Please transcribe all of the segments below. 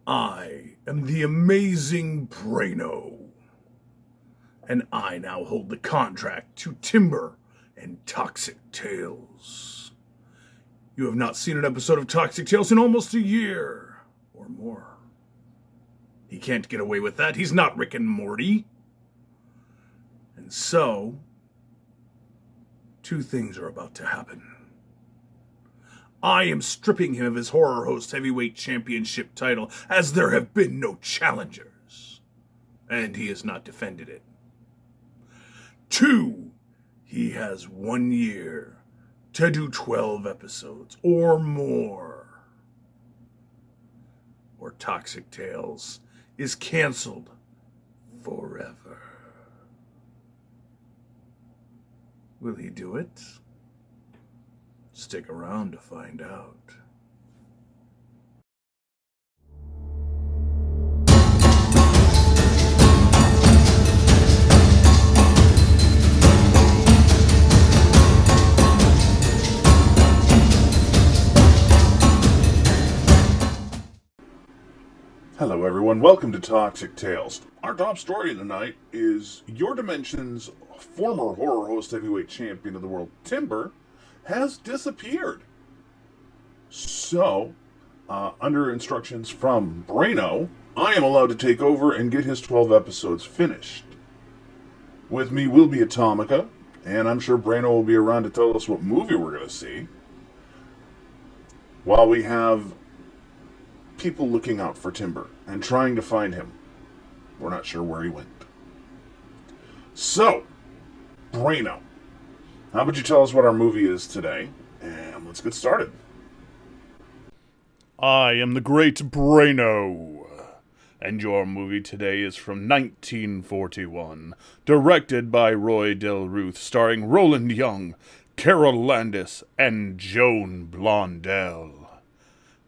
I am the amazing Braino, and I now hold the contract to Timber and Toxic Tales. You have not seen an episode of Toxic Tales in almost a year or more. He can't get away with that. He's not Rick and Morty. And so, two things are about to happen. I am stripping him of his Horror Host Heavyweight Championship title, as there have been no challengers, and he has not defended it. 2, he has 1 year to do 12 episodes or more, or Toxic Tales is canceled forever. Will he do it? Stick around to find out. Hello everyone, welcome to Toxic Tales. Our top story tonight is Your Dimension's former Horror Host Heavyweight Champion of the World, Timber, has disappeared. So, under instructions from Braino, I am allowed to take over and get his 12 episodes finished. With me will be Atomica, and I'm sure Braino will be around to tell us what movie we're going to see. While we have people looking out for Timber and trying to find him. We're not sure where he went. So, Braino, how about you tell us what our movie is today, and let's get started. I am the great Braino, and your movie today is from 1941, directed by Roy Del Ruth, starring Roland Young, Carol Landis, and Joan Blondell.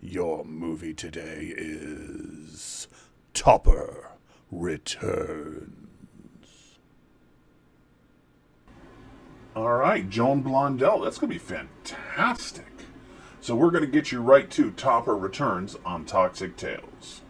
Your movie today is Topper Returns. All right, Joan Blondell. That's going to be fantastic. So we're going to get you right to Topper Returns on Toxic Tales.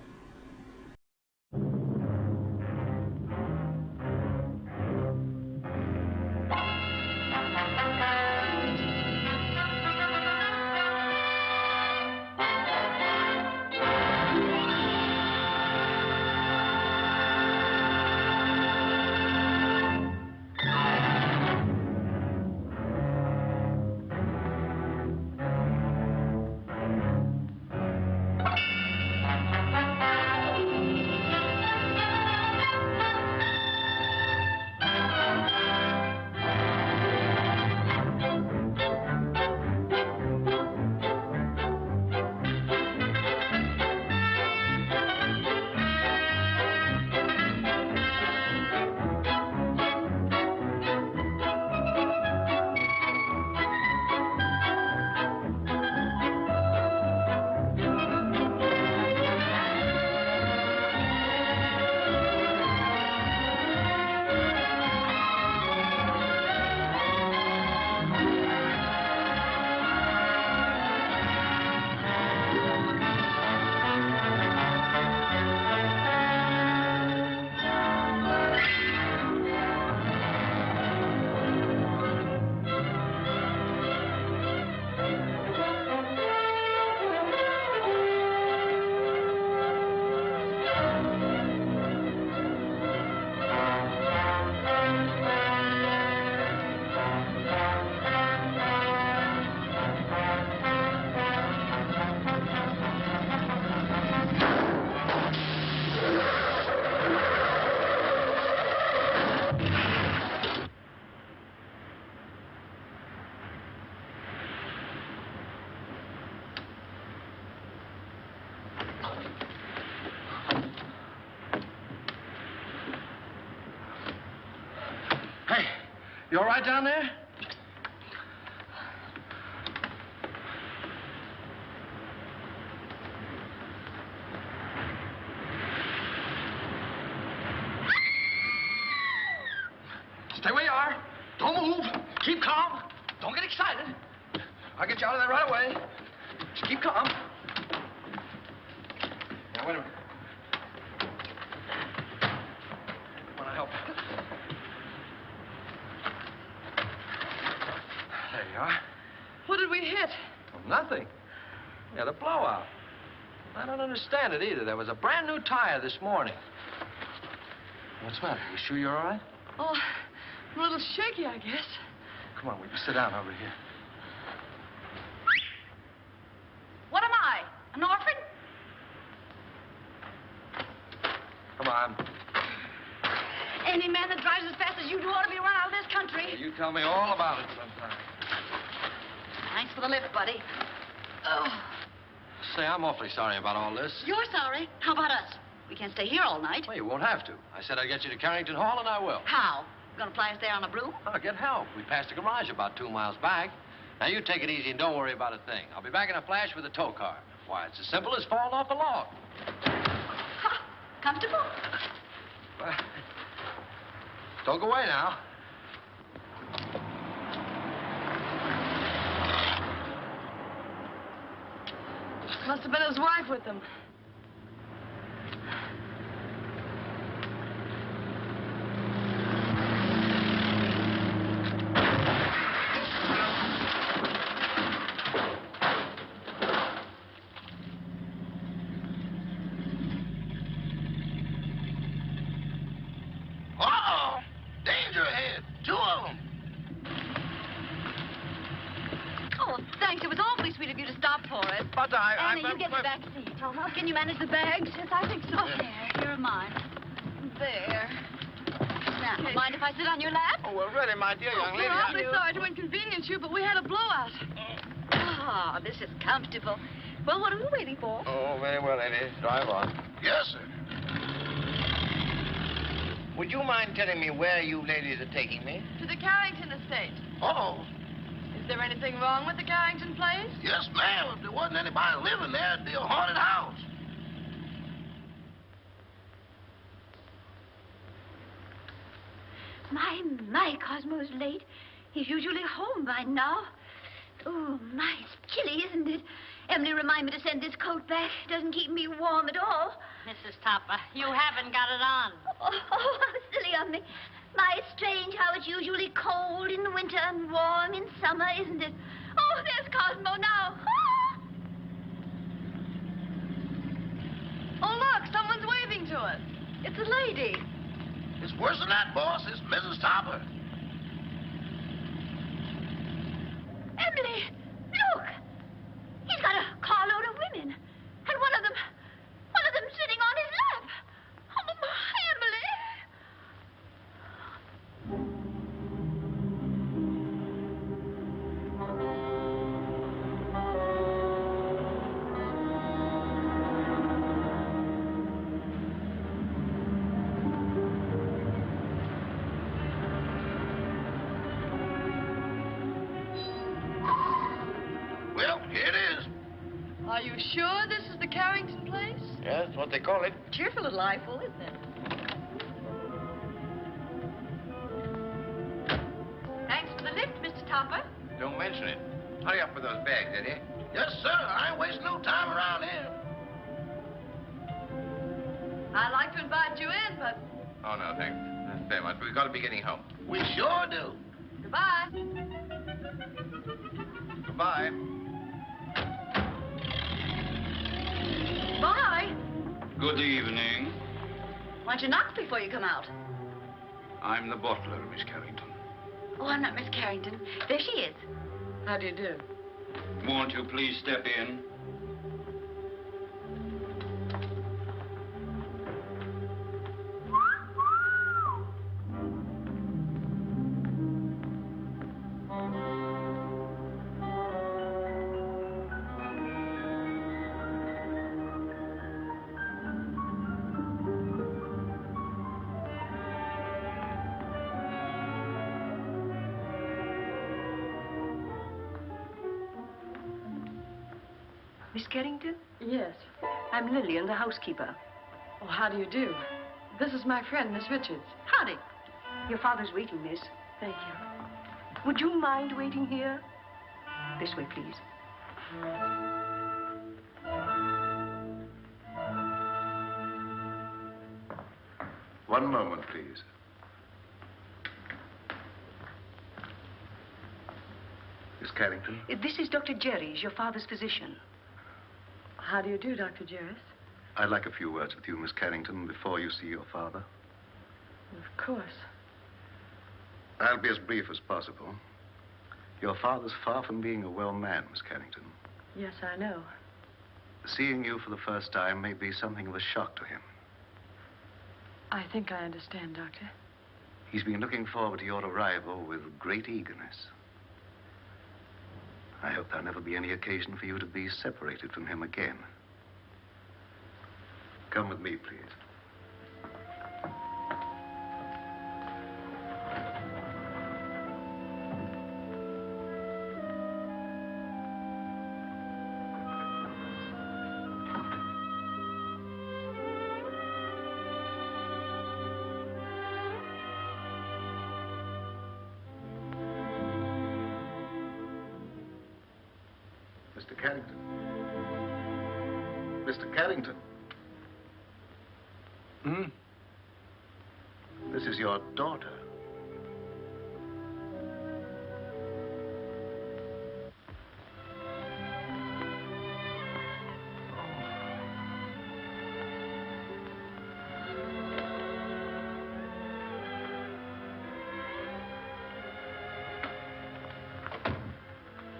You all right down there? Stay where you are. Don't move. Keep calm. Don't get excited. I'll get you out of there right away. Just keep calm. Now, wait a minute. Nothing. We had a blowout. I don't understand it either. There was a brand new tire this morning. What's the matter? You sure you're all right? Oh, I'm a little shaky, I guess. Come on, we can sit down over here. What am I? An orphan? Come on. Any man that drives as fast as you do ought to be run out of this country. You tell me all about it sometime. Thanks for the lift, buddy. Oh, Say, I'm awfully sorry about all this. you're sorry. How about us? We can't stay here all night. Well, you won't have to. I said I'd get you to Carrington Hall, and I will. How? You gonna fly us there on a broom? I'll get help. We passed a garage about 2 miles back. Now, you take it easy and don't worry about a thing. I'll be back in a flash with a tow car. Why, it's as simple as falling off a log. Ha! Comfortable? Well, don't go away now. Must have been his wife with him. Uh-oh! Danger ahead. 2 of them. Oh, thanks. It was awfully sweet of you to stop for it. But Annie, you get the back seat. Can you manage the bags? Yes, I think so. Yeah. There, here are mine. There. Now, mind if I sit on your lap? Oh, well, really, my dear young lady. We're awfully sorry to inconvenience you, but we had a blowout. Ah, this is comfortable. Well, what are we waiting for? Oh, very well, Eddie. Drive on. Yes, sir. Would you mind telling me where you ladies are taking me? To the Carrington estate. Oh, Is there anything wrong with the Carrington place? yes, ma'am. If there wasn't anybody living there, it'd be a haunted house. My, Cosmo's late. He's usually home by now. Oh, my, it's chilly, isn't it? Emily reminded me to send this coat back. It doesn't keep me warm at all. Mrs. Topper, you haven't got it on. Oh, how silly of me. My, it's strange how it's usually cold in the winter and warm in summer, isn't it? Oh, there's Cosmo now. Ah! Oh, look, someone's waving to us. It's a lady. It's worse than that, boss. It's Mrs. Topper. Emily, look. He's got a carload of women. And one of them sitting on his lap. Oh, my, Emily. Well, here it is. Are you sure this is the Carrington place? Yeah, that's what they call it. Cheerful little eyeful, isn't it? Thanks for the lift, Mr. Topper. Don't mention it. Hurry up with those bags, Eddie. Yes, sir. I ain't wasting no time around here. I'd like to invite you in, but Oh, no, thanks. Very much. We've got to be getting home. We sure do. goodbye. Goodbye. Bye. Good evening. Why don't you knock before you come out? I'm the butler, Miss Carrington. Oh, I'm not Miss Carrington. There she is. How do you do? Won't you please step in? Miss Carrington? Yes. I'm Lillian, the housekeeper. Oh, how do you do? This is my friend, Miss Richards. Howdy. Your father's waiting, miss. Thank you. Would you mind waiting here? This way, please. One moment, please. Miss Carrington. This is Dr. Jerry's, your father's physician. How do you do, Dr. Jerris? I'd like a few words with you, Miss Carrington, before you see your father. Of course. I'll be as brief as possible. Your father's far from being a well man, Miss Carrington. Yes, I know. Seeing you for the first time may be something of a shock to him. I think I understand, Doctor. He's been looking forward to your arrival with great eagerness. I hope there'll never be any occasion for you to be separated from him again. Come with me, please. Mr. Carrington. Mr. Carrington. Hmm? This is your daughter.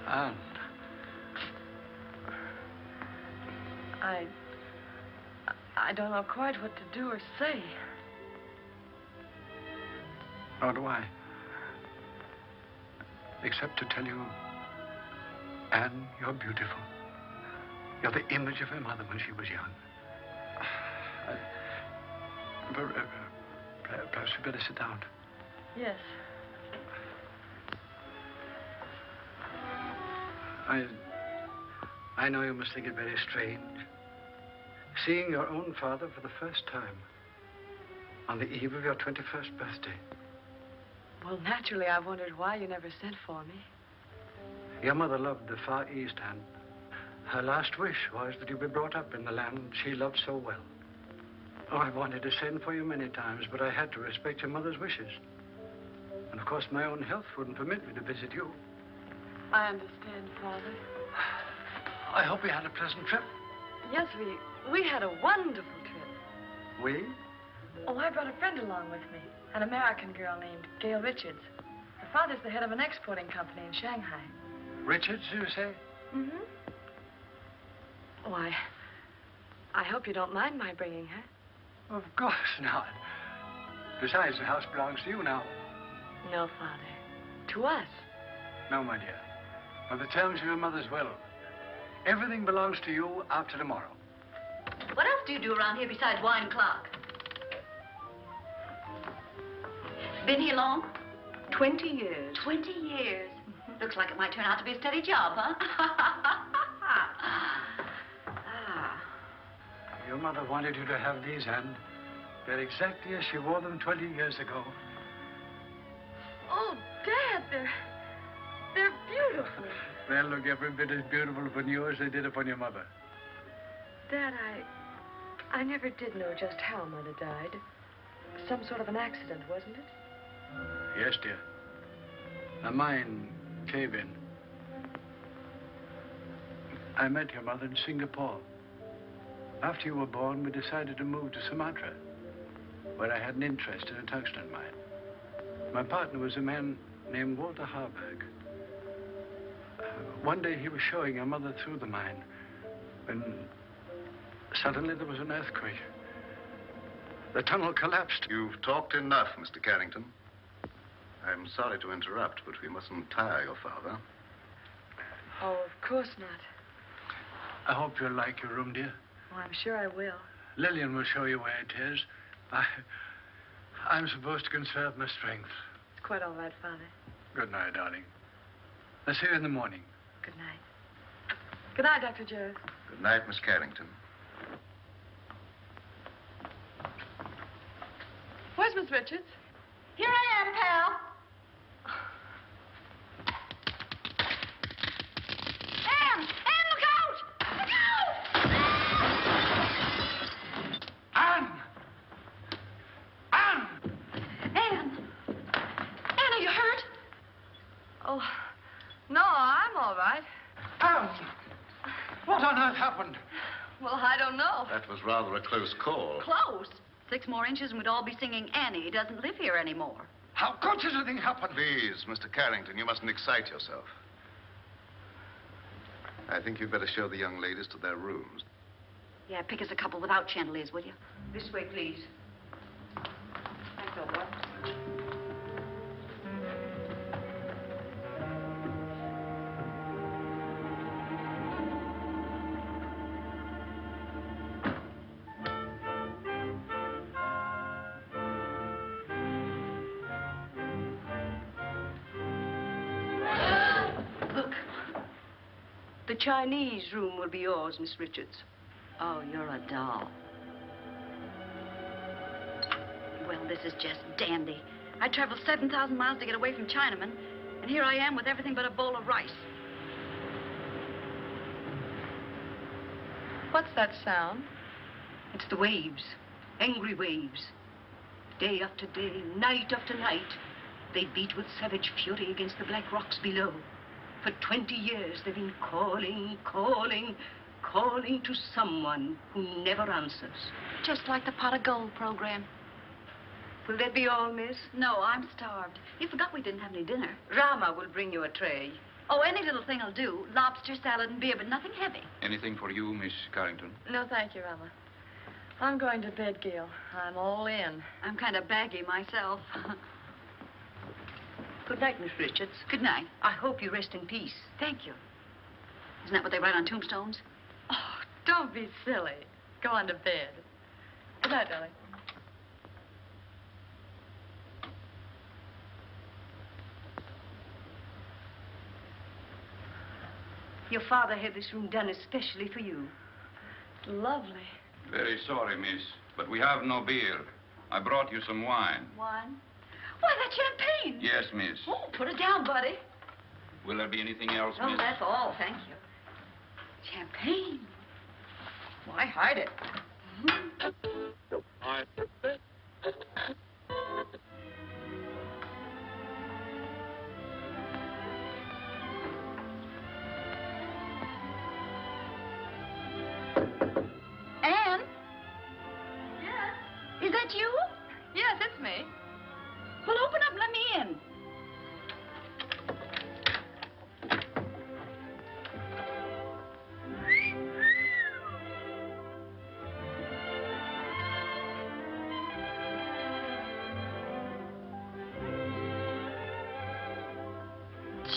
Anne. I don't know quite what to do or say. Nor do I. Except to tell you, Anne, you're beautiful. You're the image of her mother when she was young. Perhaps we better sit down. Yes. I know you must think it very strange. Seeing your own father for the first time on the eve of your 21st birthday. Well, naturally, I wondered why you never sent for me. Your mother loved the Far East, and her last wish was that you be brought up in the land she loved so well. Oh, I wanted to send for you many times, but I had to respect your mother's wishes. And of course, my own health wouldn't permit me to visit you. I understand, Father. I hope you had a pleasant trip. Yes, we had a wonderful trip. We? Oh, I brought a friend along with me, an American girl named Gail Richards. Her father's the head of an exporting company in Shanghai. Richards, you say? Mm-hmm. Oh, I hope you don't mind my bringing her. Of course not. Besides, the house belongs to you now. No, Father. To us. No, my dear. On the terms of your mother's will. Everything belongs to you after tomorrow. What else do you do around here besides wine clock? Been here long? 20 years. 20 years. Looks like it might turn out to be a steady job, huh? Your mother wanted you to have these, Anne. They're exactly as she wore them 20 years ago. Oh, Dad, they're beautiful. They'll look every bit as beautiful upon you as they did upon your mother. Dad, I never did know just how Mother died. Some sort of an accident, wasn't it? Yes, dear. A mine cave-in. I met your mother in Singapore. After you were born, we decided to move to Sumatra, where I had an interest in a tungsten mine. My partner was a man named Walter Harburg. One day he was showing your mother through the mine when suddenly there was an earthquake. The tunnel collapsed. You've talked enough, Mr. Carrington. I'm sorry to interrupt, but we mustn't tire your father. Oh, of course not. I hope you'll like your room, dear. Oh, I'm sure I will. Lillian will show you where it is. I'm supposed to conserve my strength. It's quite all right, Father. Good night, darling. I'll see you in the morning. Good night. Good night, Dr. Jarrett. Good night, Miss Carrington. Where's Miss Richards? Here I am, pal. Anne! Anne, look out! Look out! Anne! Anne! Anne! Anne, are you hurt? Oh, no, I'm on earth happened? Well, I don't know. That was rather a close call. Close. 6 more inches and we'd all be singing Annie. He doesn't live here anymore. How could such a thing happen? Please, Mr. Carrington, you mustn't excite yourself. I think you'd better show the young ladies to their rooms. Yeah, pick us a couple without chandeliers, will you? This way, please. Thanks, old boy. Look. The Chinese room will be yours, Miss Richards. Oh, you're a doll. Well, this is just dandy. I traveled 7,000 miles to get away from Chinamen, and here I am with everything but a bowl of rice. What's that sound? It's the waves. Angry waves. Day after day, night after night, they beat with savage fury against the black rocks below. For 20 years, they've been calling, calling, calling to someone who never answers. Just like the Pot of Gold program. Will that be all, miss? No, I'm starved. You forgot we didn't have any dinner. Rama will bring you a tray. Oh, any little thing will do. Lobster, salad, and beer, but nothing heavy. Anything for you, Miss Carrington? No, thank you, Rama. I'm going to bed, Gail. I'm all in. I'm kind of baggy myself. Good night, Miss Richards. Good night. I hope you rest in peace. Thank you. Isn't that what they write on tombstones? Oh, don't be silly. Go on to bed. Good night, darling. Your father had this room done especially for you. Lovely. Very sorry, miss, but we have no beer. I brought you some wine. Wine? Why, that's champagne. Yes, miss. Oh, put it down, buddy. Will there be anything else, Oh, miss? that's all, thank you. Champagne. Why hide it? Anne? Yes? Is that you? Yes, it's me. Well, open up and let me in.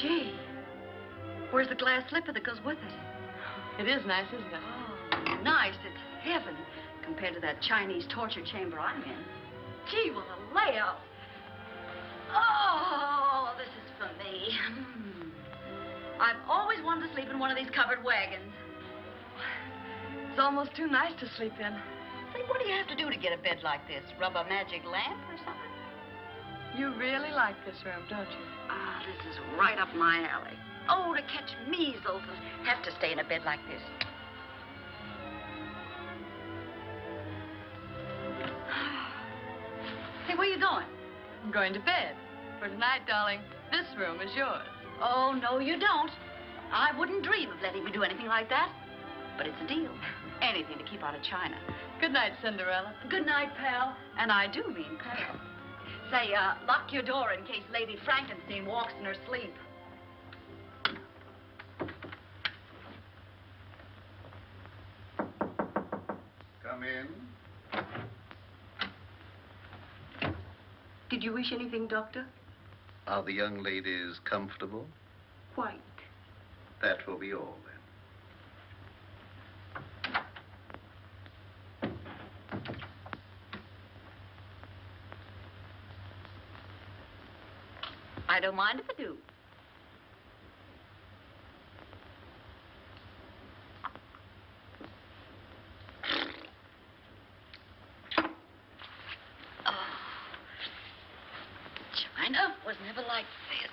Gee, where's the glass slipper that goes with it? It is nice, isn't it? Oh, nice. It's heaven compared to that Chinese torture chamber I'm in. Gee, what a layout. Oh, this is for me. I've always wanted to sleep in one of these covered wagons. It's almost too nice to sleep in. Say, what do you have to do to get a bed like this? Rub a magic lamp or something? You really like this room, don't you? Ah, this is right up my alley. Oh, to catch measles and have to stay in a bed like this. Hey, where you going? I'm going to bed. For tonight, darling, this room is yours. Oh, no, you don't. I wouldn't dream of letting you do anything like that. But it's a deal. Anything to keep out of China. Good night, Cinderella. Good night, pal. And I do mean pal. Say, lock your door in case Lady Frankenstein walks in her sleep. Come in. Did you wish anything, Doctor? Are the young ladies comfortable? Quite. That will be all, then. I don't mind if I do. Oh. China was never like this.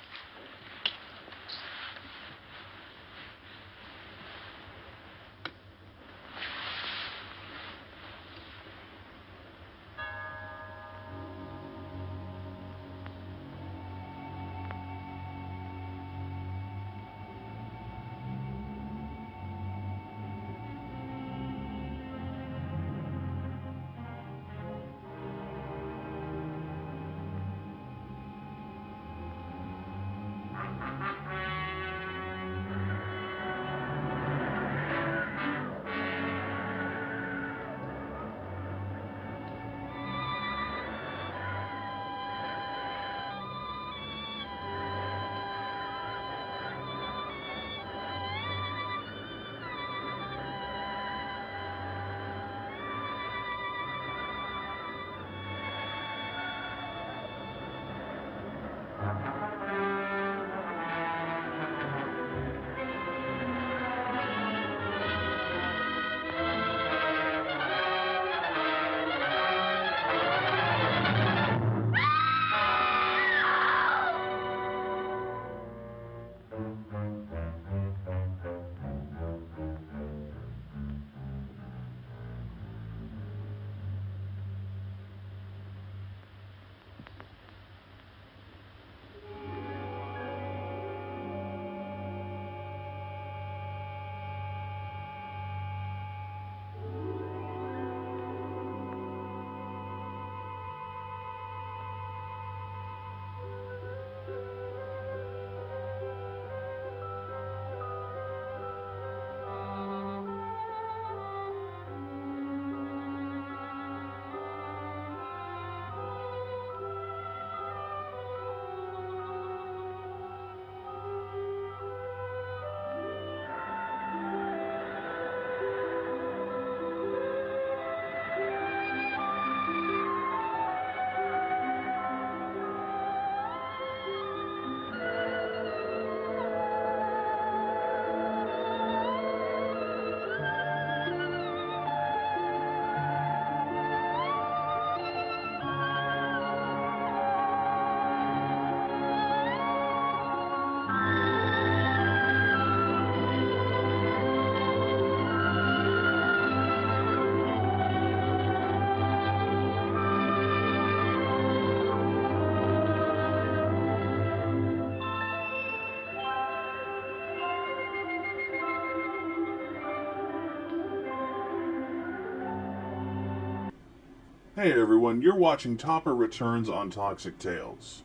Hey everyone, you're watching Topper Returns on Toxic Tales.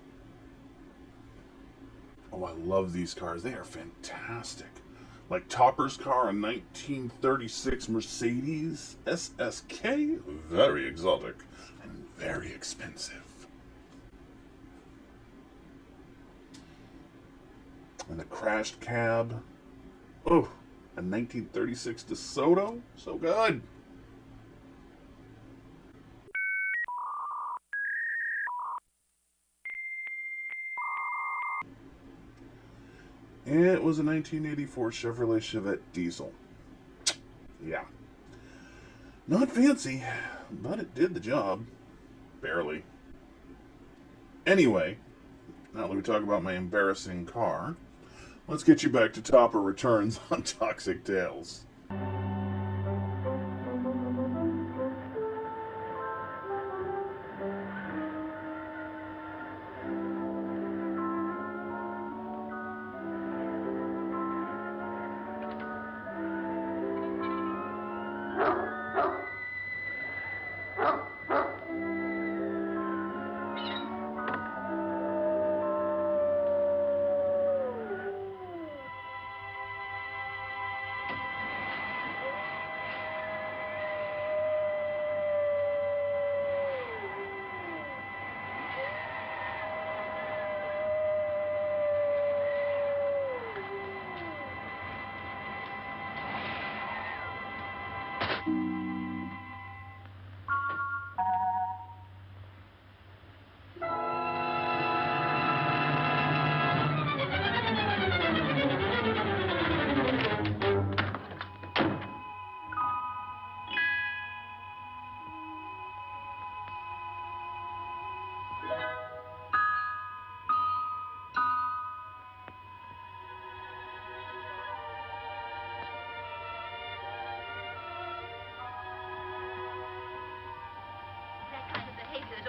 Oh, I love these cars. They are fantastic. Like Topper's car, a 1936 Mercedes SSK. Very exotic and very expensive. And the crashed cab. Oh, a 1936 DeSoto. So good. It was a 1984 Chevrolet Chevette diesel. Yeah. Not fancy, but it did the job. Barely. Anyway, now that we talk about my embarrassing car, let's get you back to Topper Returns on Toxic Tales.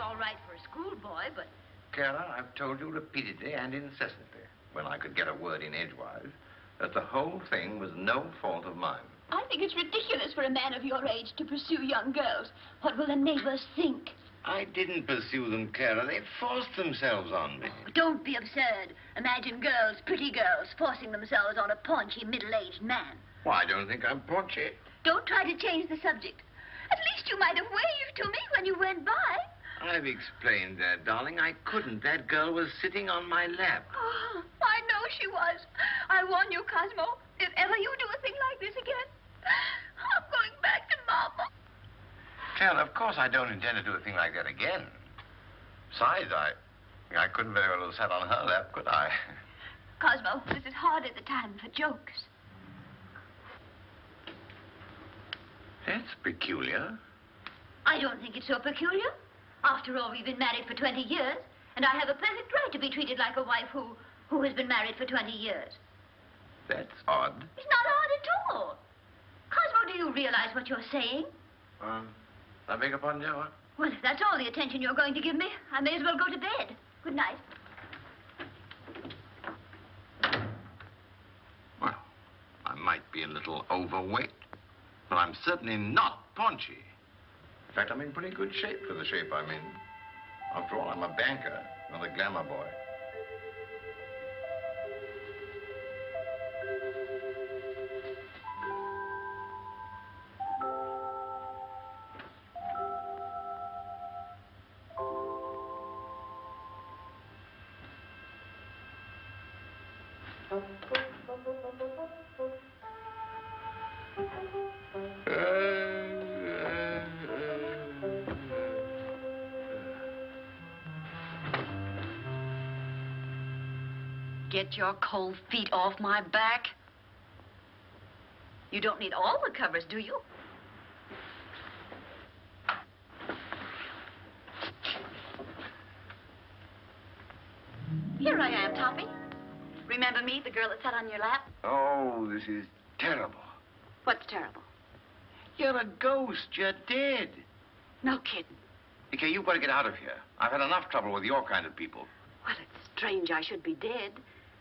All right for a schoolboy, but... Kara, I've told you repeatedly and incessantly, when I could get a word in edgewise, that the whole thing was no fault of mine. I think it's ridiculous for a man of your age to pursue young girls. What will the neighbors think? I didn't pursue them, Kara. They forced themselves on me. Oh, don't be absurd. Imagine girls, pretty girls, forcing themselves on a paunchy, middle-aged man. Well, I don't think I'm paunchy. Don't try to change the subject. At least you might have waved to me when you went by. I've explained that, darling. I couldn't. That girl was sitting on my lap. Oh, I know she was. I warn you, Cosmo, if ever you do a thing like this again, I'm going back to Mama. Kara, of course I don't intend to do a thing like that again. Besides, I couldn't very well have sat on her lap, could I? Cosmo, this is hardly the time for jokes. That's peculiar. I don't think it's so peculiar. After all, we've been married for 20 years, and I have a perfect right to be treated like a wife who has been married for 20 years. That's odd. It's not odd at all. Cosmo, do you realize what you're saying? I beg your pardon, Joe? Well, if that's all the attention you're going to give me, I may as well go to bed. Good night. Well, I might be a little overweight, but I'm certainly not paunchy. In fact, I'm in pretty good shape for the shape I'm in. After all, I'm a banker, not a glamour boy. Get your cold feet off my back. You don't need all the covers, do you? Here I am, Toppy. Remember me, the girl that sat on your lap? Oh, this is terrible. What's terrible? You're a ghost. You're dead. No kidding. Okay, you've got to get out of here. I've had enough trouble with your kind of people. Well, it's strange I should be dead.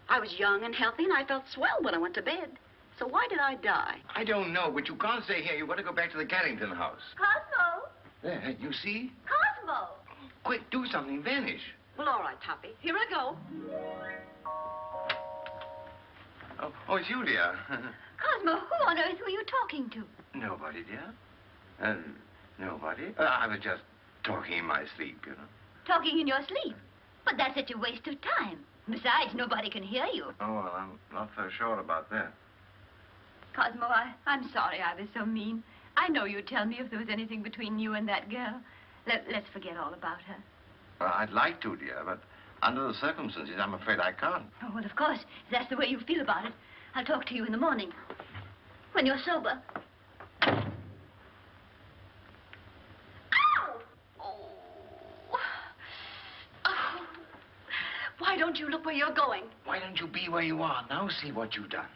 I was young and healthy, and I felt swell when I went to bed. So why did I die? I don't know, but you can't stay here. You've got to go back to the Carrington house. Cosmo? There, you see? Cosmo! Quick, do something. Vanish. Well, all right, Toppy. Here I go. Oh, it's you, dear. Cosmo, who on earth were you talking to? Nobody, dear. Nobody. I was just talking in my sleep, you know. Talking in your sleep? But that's such a waste of time. Besides, nobody can hear you. Oh, well, I'm not so sure about that. Cosmo, I'm sorry I was so mean. I know you'd tell me if there was anything between you and that girl. Let's forget all about her. Well, I'd like to, dear, but under the circumstances, I'm afraid I can't. Oh, well, of course, if that's the way you feel about it. I'll talk to you in the morning, when you're sober. Ow! Oh. Oh. Why don't you look where you're going? Why don't you be where you are? Now see what you've done.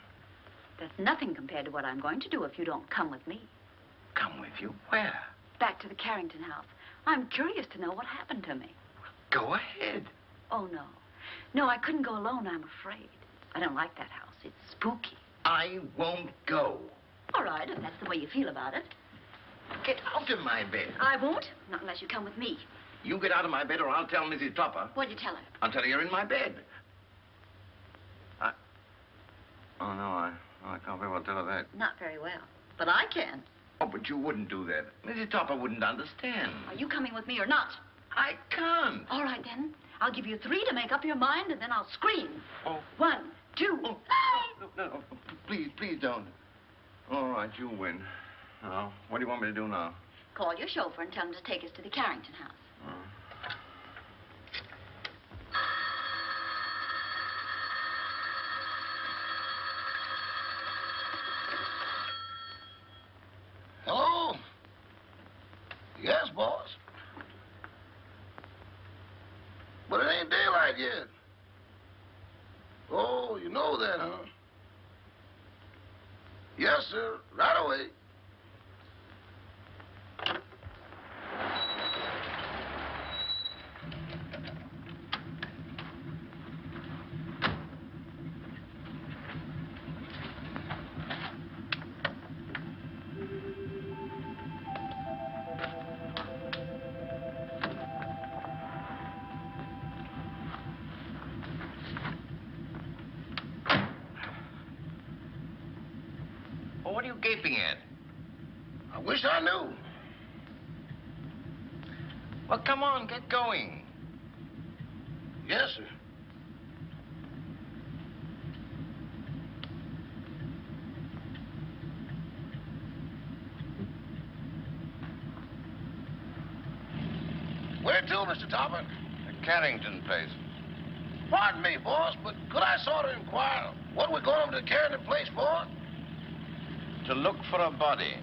That's nothing compared to what I'm going to do if you don't come with me. Come with you? Where? Back to the Carrington house. I'm curious to know what happened to me. Go ahead. Oh, no. No, I couldn't go alone, I'm afraid. I don't like that house. It's spooky. I won't go. All right, if that's the way you feel about it. Get out of my bed. I won't, not unless you come with me. You get out of my bed or I'll tell Mrs. Topper. What'd you tell her? I'll tell her you're in my bed. Oh, no, I can't very well tell her that. Not very well, but I can. Oh, but you wouldn't do that. Mrs. Topper wouldn't understand. Are you coming with me or not? I can't. All right, then. I'll give you 3 to make up your mind, and then I'll scream. Oh. 1, 2. Oh. No, please don't. All right, you win. Now, what do you want me to do now? Call your chauffeur and tell him to take us to the Carrington house. Hello? Yes, boss. But it ain't daylight yet. Oh, you know that, huh? Yes, sir. Right away. Well, what are you gaping at? I wish I knew. Well, come on, get going. Yes, sir. Where to, Mr. Topper? The Carrington place. Pardon me, boss, but could I sort of inquire what we're going over to the Carrington place for? To look for a body.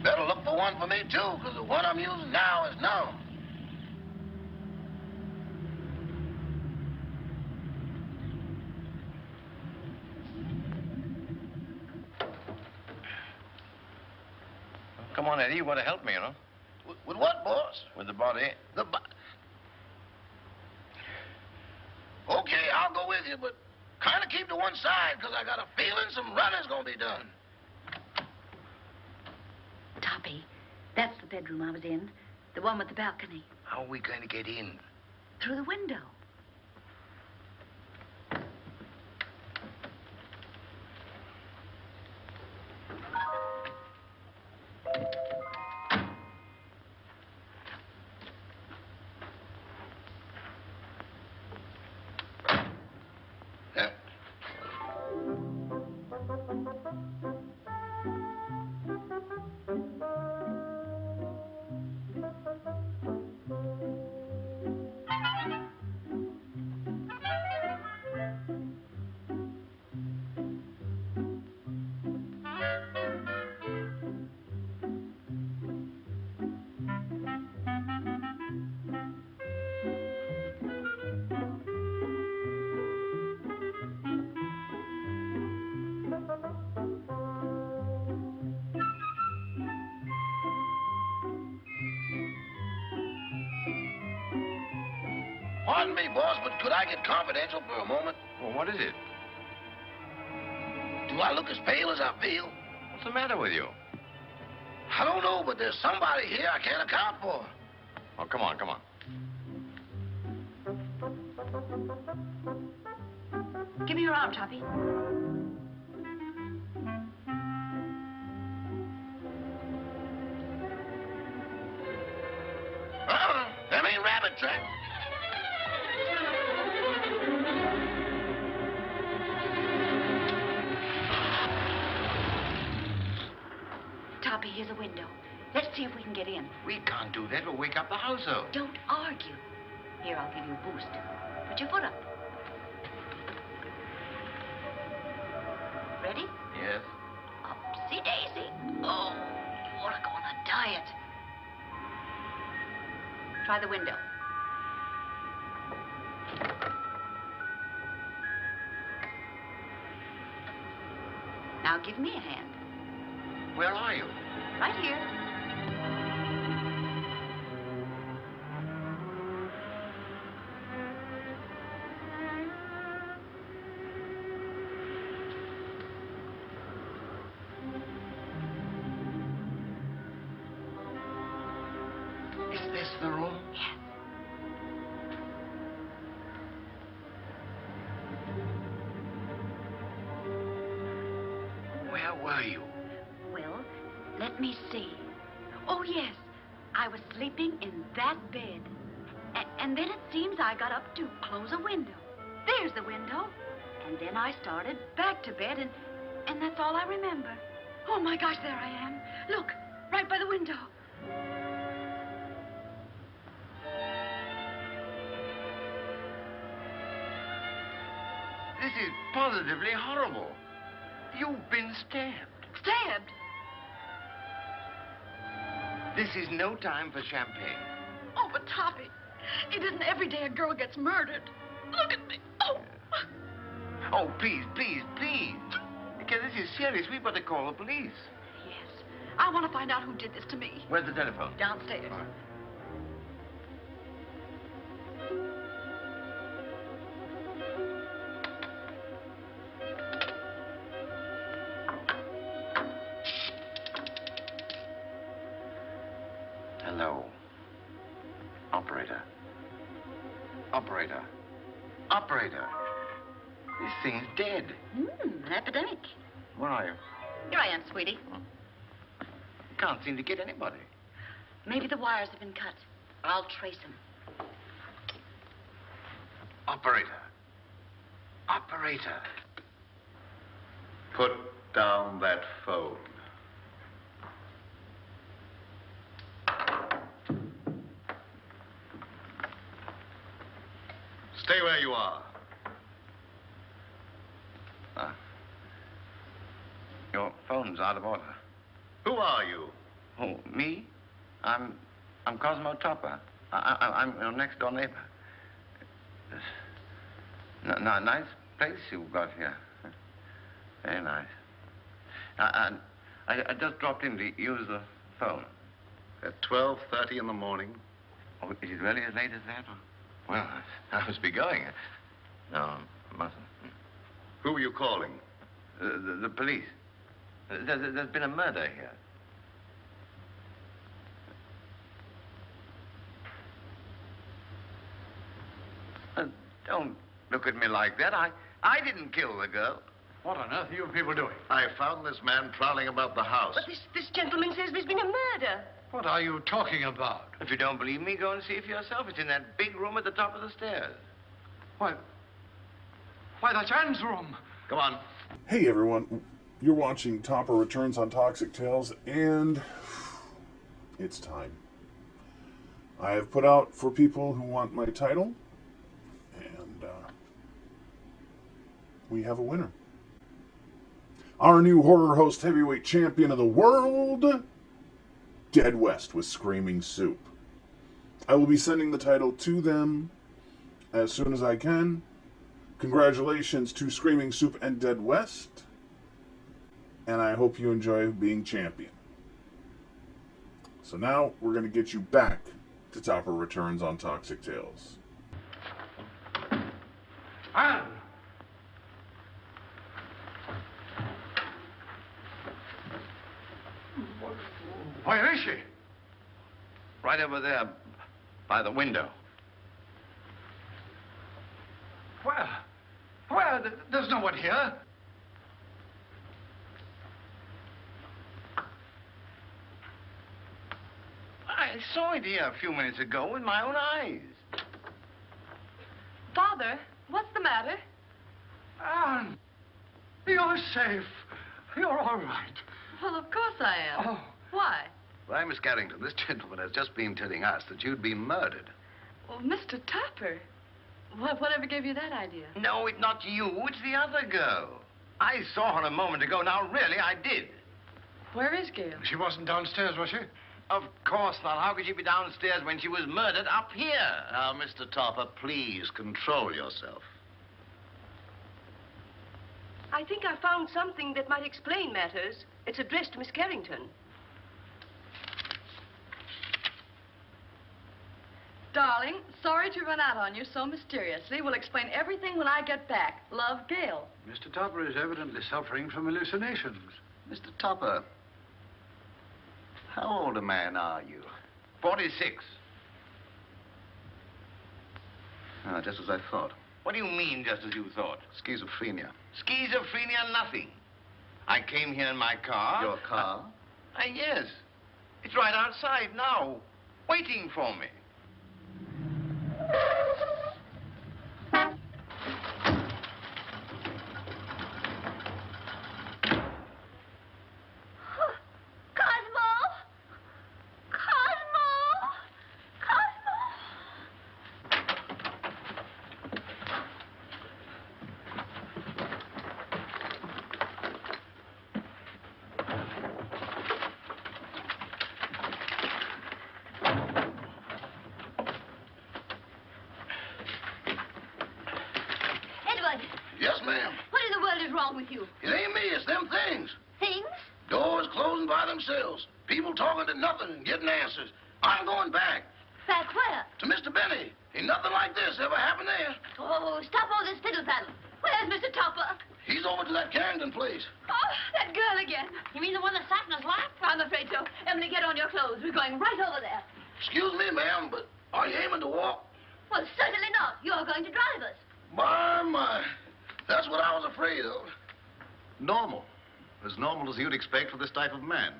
Better look for one for me, too, because the one I'm using now is numb. Come on, Eddie, you want to help me, you know? With what, boss? With the body. Okay, I'll go with you, but kind of keep to one side, because I got a feeling some running's going to be done. Toppy, that's the bedroom I was in. The one with the balcony. How are we going to get in? Through the window. Pardon me, boss, but could I get confidential for a moment? Well, what is it? Do I look as pale as I feel? What's the matter with you? I don't know, but there's somebody here I can't account for. Oh, come on, come on. Give me your arm, Toppy. Them ain't rabbit tracks. Toppy, here's a window. Let's see if we can get in. We can't do that. We'll wake up the household. Don't argue. Here, I'll give you a boost. Put your foot up. Ready? Yes. Upsy daisy. Oh, you ought to go on a diet. Try the window. Now give me a hand. Where are you? Right here. Is this the room? Yes. Where were you? Well, let me see. Oh, yes. I was sleeping in that bed. And then it seems I got up to close a window. There's the window. And then I started back to bed, and that's all I remember. Oh, my gosh, there I am. Look, right by the window. This is positively horrible. You've been stabbed. Stabbed? This is no time for champagne. Oh, but Toppy, it isn't every day a girl gets murdered. Look at me. Oh. Oh, please, please, please. Because this is serious. We've got to call the police. Yes. I want to find out who did this to me. Where's the telephone? Downstairs. All right. Hello. Operator. Operator. Operator. This thing's dead. An epidemic. Where are you? Here I am, sweetie. Can't seem to get anybody. Maybe the wires have been cut. I'll trace them. Operator. Operator. Put down that phone. Stay where you are. Your phone's out of order. Who are you? Oh, me? I'm Cosmo Topper. I'm your next door neighbor. Nice place you've got here. Very nice. I just dropped in to use the phone. At 12:30 in the morning? Oh, is it really as late as that? Well, I must be going. No, I mustn't. Who are you calling? The police. There's been a murder here. Don't look at me like that. I didn't kill the girl. What on earth are you people doing? I found this man prowling about the house. But this gentleman says there's been a murder. What are you talking about? If you don't believe me, go and see for yourself. It's in that big room at the top of the stairs. Why, that's Anne's room. Come on. Hey everyone, you're watching Topper Returns on Toxic Tales, and it's time. I have put out for people who want my title, and we have a winner. Our new horror host heavyweight champion of the world, Dead West with Screaming Soup. I will be sending the title to them as soon as I can. Congratulations to Screaming Soup and Dead West. And I hope you enjoy being champion. So now we're going to get you back to Topper Returns on Toxic Tales. Anne! Right over there by the window. Where? Where? There's no one here. I saw it here a few minutes ago with my own eyes. Father, what's the matter? Anne, you're safe. You're all right. Well, of course I am. Oh. Why? Why, Miss Carrington, this gentleman has just been telling us that you'd been murdered. Well, Mr. Topper, whatever gave you that idea? No, it's not you. It's the other girl. I saw her a moment ago. Now, really, I did. Where is Gail? She wasn't downstairs, was she? Of course not. How could she be downstairs when she was murdered up here? Now, Mr. Topper, please control yourself. I think I found something that might explain matters. It's addressed to Miss Carrington. Darling, sorry to run out on you so mysteriously. We'll explain everything when I get back. Love, Gail. Mr. Topper is evidently suffering from hallucinations. Mr. Topper, how old a man are you? 46. Ah, just as I thought. What do you mean, just as you thought? Schizophrenia. Schizophrenia, nothing. I came here in my car. Your car? Yes. It's right outside now, waiting for me. Yes, ma'am. What in the world is wrong with you? It ain't me, it's them things. Things? Doors closing by themselves. People talking to nothing and getting answers. I'm going back. Back where? To Mr. Benny. Ain't nothing like this ever happened there. Oh, stop all this fiddle-faddle. Where's Mr. Topper? He's over to that Carrington place. Oh, that girl again. You mean the one that sat in his lap? I'm afraid so. Emily, get on your clothes. We're going right over there. Excuse me, ma'am, but are you aiming to walk? Well, certainly not. You're going to drive us. My. That's what I was afraid of. Normal. As normal as you'd expect for this type of man.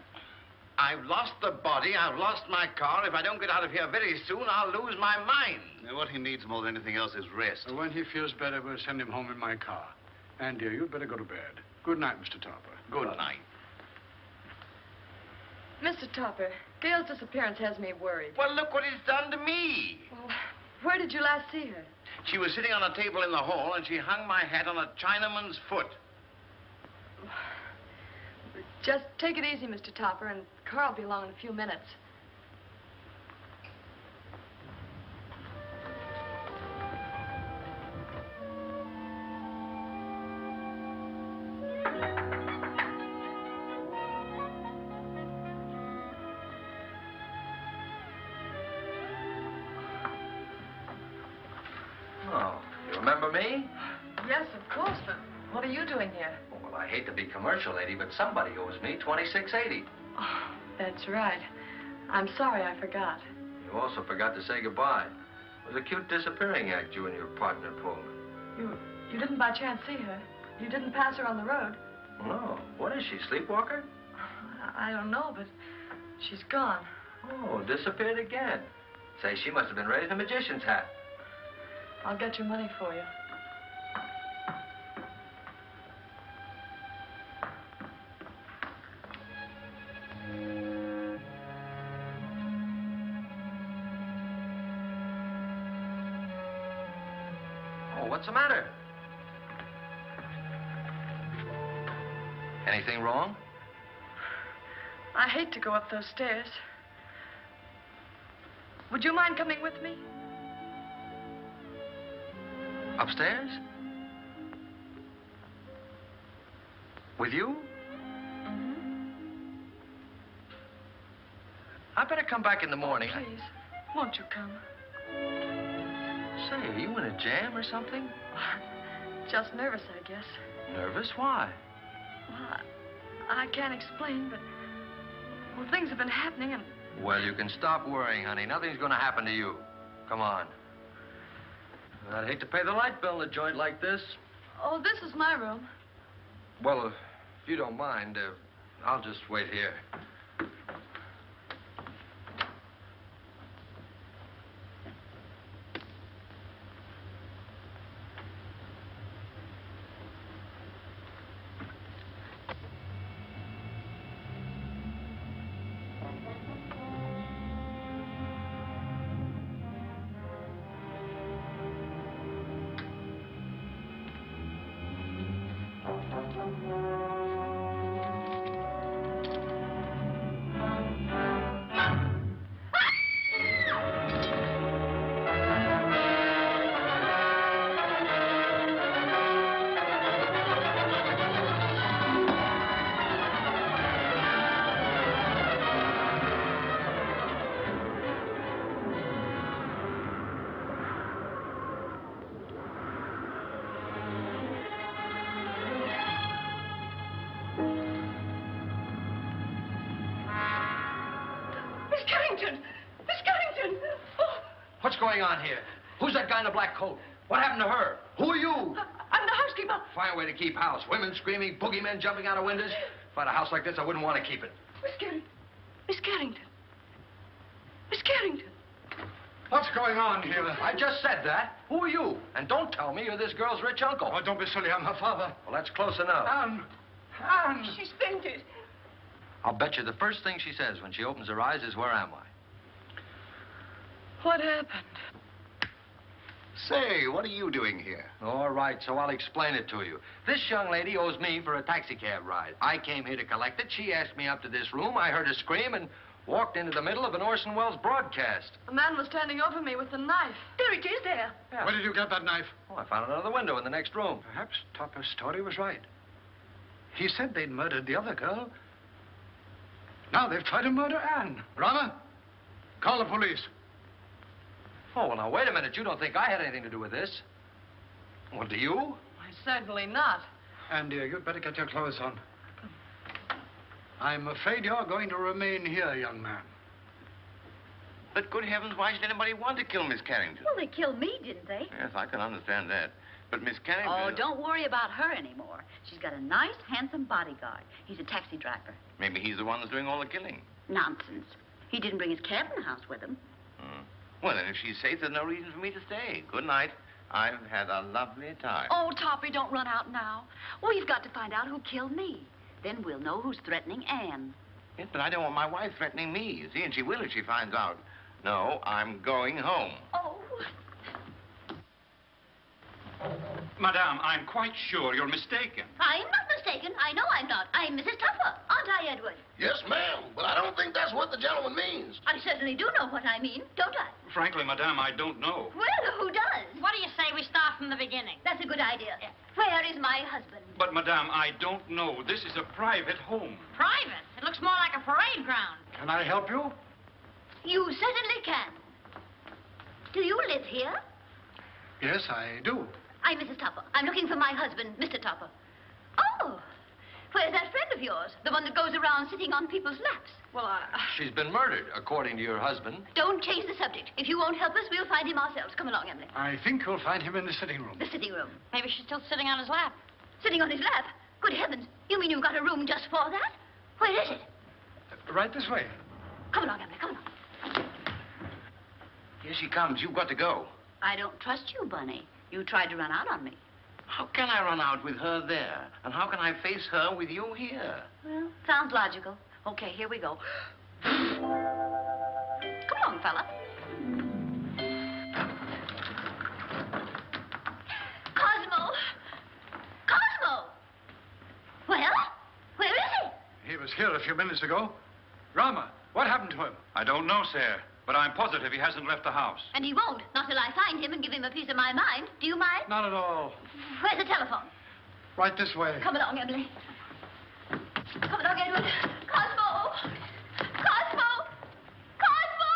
I've lost the body, I've lost my car. If I don't get out of here very soon, I'll lose my mind. And what he needs more than anything else is rest. When he feels better, we'll send him home in my car. And, dear, you'd better go to bed. Good night, Mr. Topper. Good night. Mr. Topper, Gail's disappearance has me worried. Well, look what it's done to me. Well, where did you last see her? She was sitting on a table in the hall, and she hung my hat on a Chinaman's foot. Just take it easy, Mr. Topper, and Carl will be along in a few minutes. Oh, you remember me? Yes, of course, but what are you doing here? Well, I hate to be commercial, lady, but somebody owes me $26.80. Oh, that's right. I'm sorry I forgot. You also forgot to say goodbye. It was a cute disappearing act you and your partner pulled. You didn't by chance see her? You didn't pass her on the road? No. What is she, sleepwalker? I don't know, but she's gone. Oh, disappeared again. Say, she must have been raised in a magician's hat. I'll get your money for you. Oh, what's the matter? Anything wrong? I hate to go up those stairs. Would you mind coming with me? Upstairs? With you? Mm-hmm. I better come back in the morning. Oh, please, won't you come? Say, are you in a jam or something? Just nervous, I guess. Nervous? Why? Well, I can't explain, but well, things have been happening, and Well, you can stop worrying, honey. Nothing's going to happen to you. Come on. I'd hate to pay the light bill in a joint like this. Oh, this is my room. Well, if you don't mind, I'll just wait here. Miss Carrington! Miss Carrington! Oh, What's going on here? Who's that guy in the black coat? What happened to her? Who are you? I'm the housekeeper. Fine way to keep house. Women screaming, boogeymen jumping out of windows. If I had a house like this, I wouldn't want to keep it. Miss Carrington. Miss Carrington. Miss Carrington. What's going on here? I just said that. Who are you? And don't tell me you're this girl's rich uncle. Oh, don't be silly. I'm her father. Well, that's close enough. Anne! She's fainted. I'll bet you the first thing she says when she opens her eyes is, where am I? What happened? Say, what are you doing here? All right, so I'll explain it to you. This young lady owes me for a taxicab ride. I came here to collect it. She asked me up to this room. I heard her scream and walked into the middle of an Orson Welles broadcast. A man was standing over me with a knife. There it is, there. Yeah. Where did you get that knife? Oh, I found it under the window in the next room. Perhaps Topper's story was right. He said they'd murdered the other girl. Now they've tried to murder Anne. Rama, call the police. Oh, well, now, wait a minute. You don't think I had anything to do with this? Well, do you? Certainly not. Anne, dear, you'd better get your clothes on. I'm afraid you're going to remain here, young man. But good heavens, why should anybody want to kill Miss Carrington? Well, they killed me, didn't they? Yes, I can understand that. But Miss Carrington... Oh, don't worry about her anymore. She's got a nice, handsome bodyguard. He's a taxi driver. Maybe he's the one that's doing all the killing. Nonsense. He didn't bring his cabin house with him. Well, then, if she's safe, there's no reason for me to stay. Good night. I've had a lovely time. Oh, Toppy, don't run out now. We've got to find out who killed me. Then we'll know who's threatening Anne. Yes, but I don't want my wife threatening me, you see, and she will if she finds out. No, I'm going home. Oh. Madame, I'm quite sure you're mistaken. I'm not mistaken. I know I'm not. I'm Mrs. Tupper, aren't I, Edward? Yes, ma'am, but I don't think that's what the gentleman means. I certainly do know what I mean, don't I? Frankly, Madame, I don't know. Well, who does? What do you say we start from the beginning? That's a good idea. Where is my husband? But, Madame, I don't know. This is a private home. Private? It looks more like a parade ground. Can I help you? You certainly can. Do you live here? Yes, I do. I'm Mrs. Tupper. I'm looking for my husband, Mr. Tupper. Oh, where's that friend of yours? The one that goes around sitting on people's laps? Well, She's been murdered, according to your husband. Don't change the subject. If you won't help us, we'll find him ourselves. Come along, Emily. I think you'll find him in the sitting room. The sitting room. Maybe she's still sitting on his lap. Sitting on his lap? Good heavens. You mean you've got a room just for that? Where is it? Right this way. Come along, Emily. Come along. Here she comes. You've got to go. I don't trust you, Bunny. You tried to run out on me. How can I run out with her there? And how can I face her with you here? Well, sounds logical. Okay, here we go. Come along, fella. Cosmo! Cosmo! Well, where is he? He was here a few minutes ago. Rama, what happened to him? I don't know, sir, but I'm positive he hasn't left the house. And he won't, not till I find him and give him a piece of my mind. Do you mind? Not at all. Where's the telephone? Right this way. Come along, Emily. Come along, Edward. Cosmo! Cosmo! Cosmo!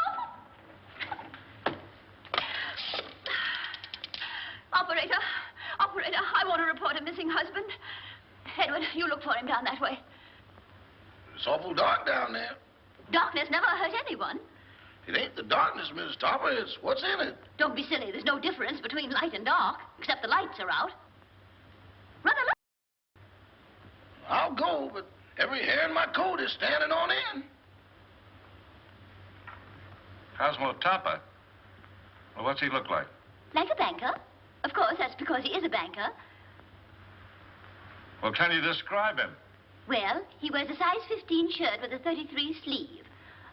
Operator, I want to report a missing husband. Edward, you look for him down that way. It's awful dark down there. Darkness never hurt anyone. It ain't the darkness, Miss Topper. It's what's in it. Don't be silly. There's no difference between light and dark, except the lights are out. Run along. I'll go, but every hair in my coat is standing on end. Cosmo Topper? Well, what's he look like? Like a banker. Of course, that's because he is a banker. Well, can you describe him? Well, he wears a size 15 shirt with a 33 sleeve,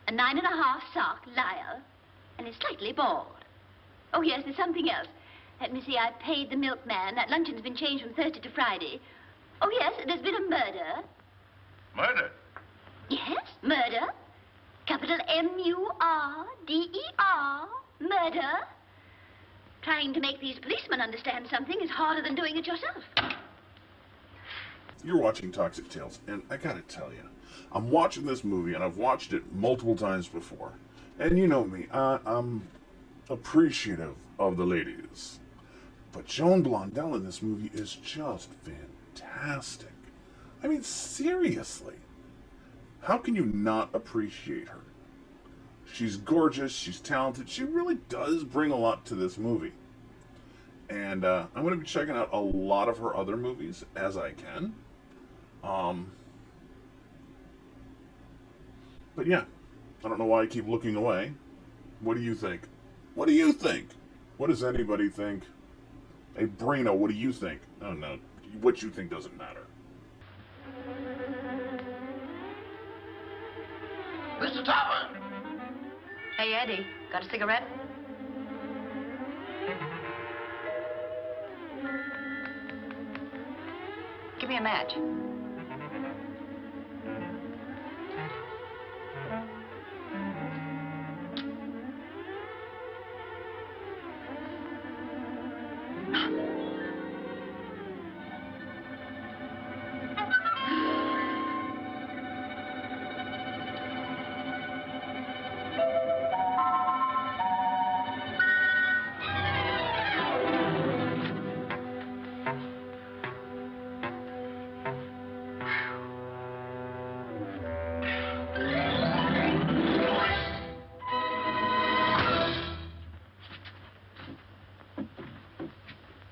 a 9.5 sock lyre, and is slightly bald. Oh, yes, there's something else. Let me see, I paid the milkman. That luncheon's been changed from Thursday to Friday. Oh, yes, there's been a murder. Murder? Yes, murder. Capital M-U-R-D-E-R. Murder. Trying to make these policemen understand something is harder than doing it yourself. You're watching Toxic Tales, and I gotta tell you, I'm watching this movie, and I've watched it multiple times before. And you know me, I'm appreciative of the ladies. But Joan Blondell in this movie is just fantastic. I mean, seriously. How can you not appreciate her? She's gorgeous, she's talented, she really does bring a lot to this movie. And I'm going to be checking out a lot of her other movies as I can. But yeah, I don't know why I keep looking away. What do you think? What do you think? What does anybody think? Hey, Brano, what do you think? Oh, no. What you think doesn't matter. Mr. Topper! Hey, Eddie, got a cigarette? Give me a match.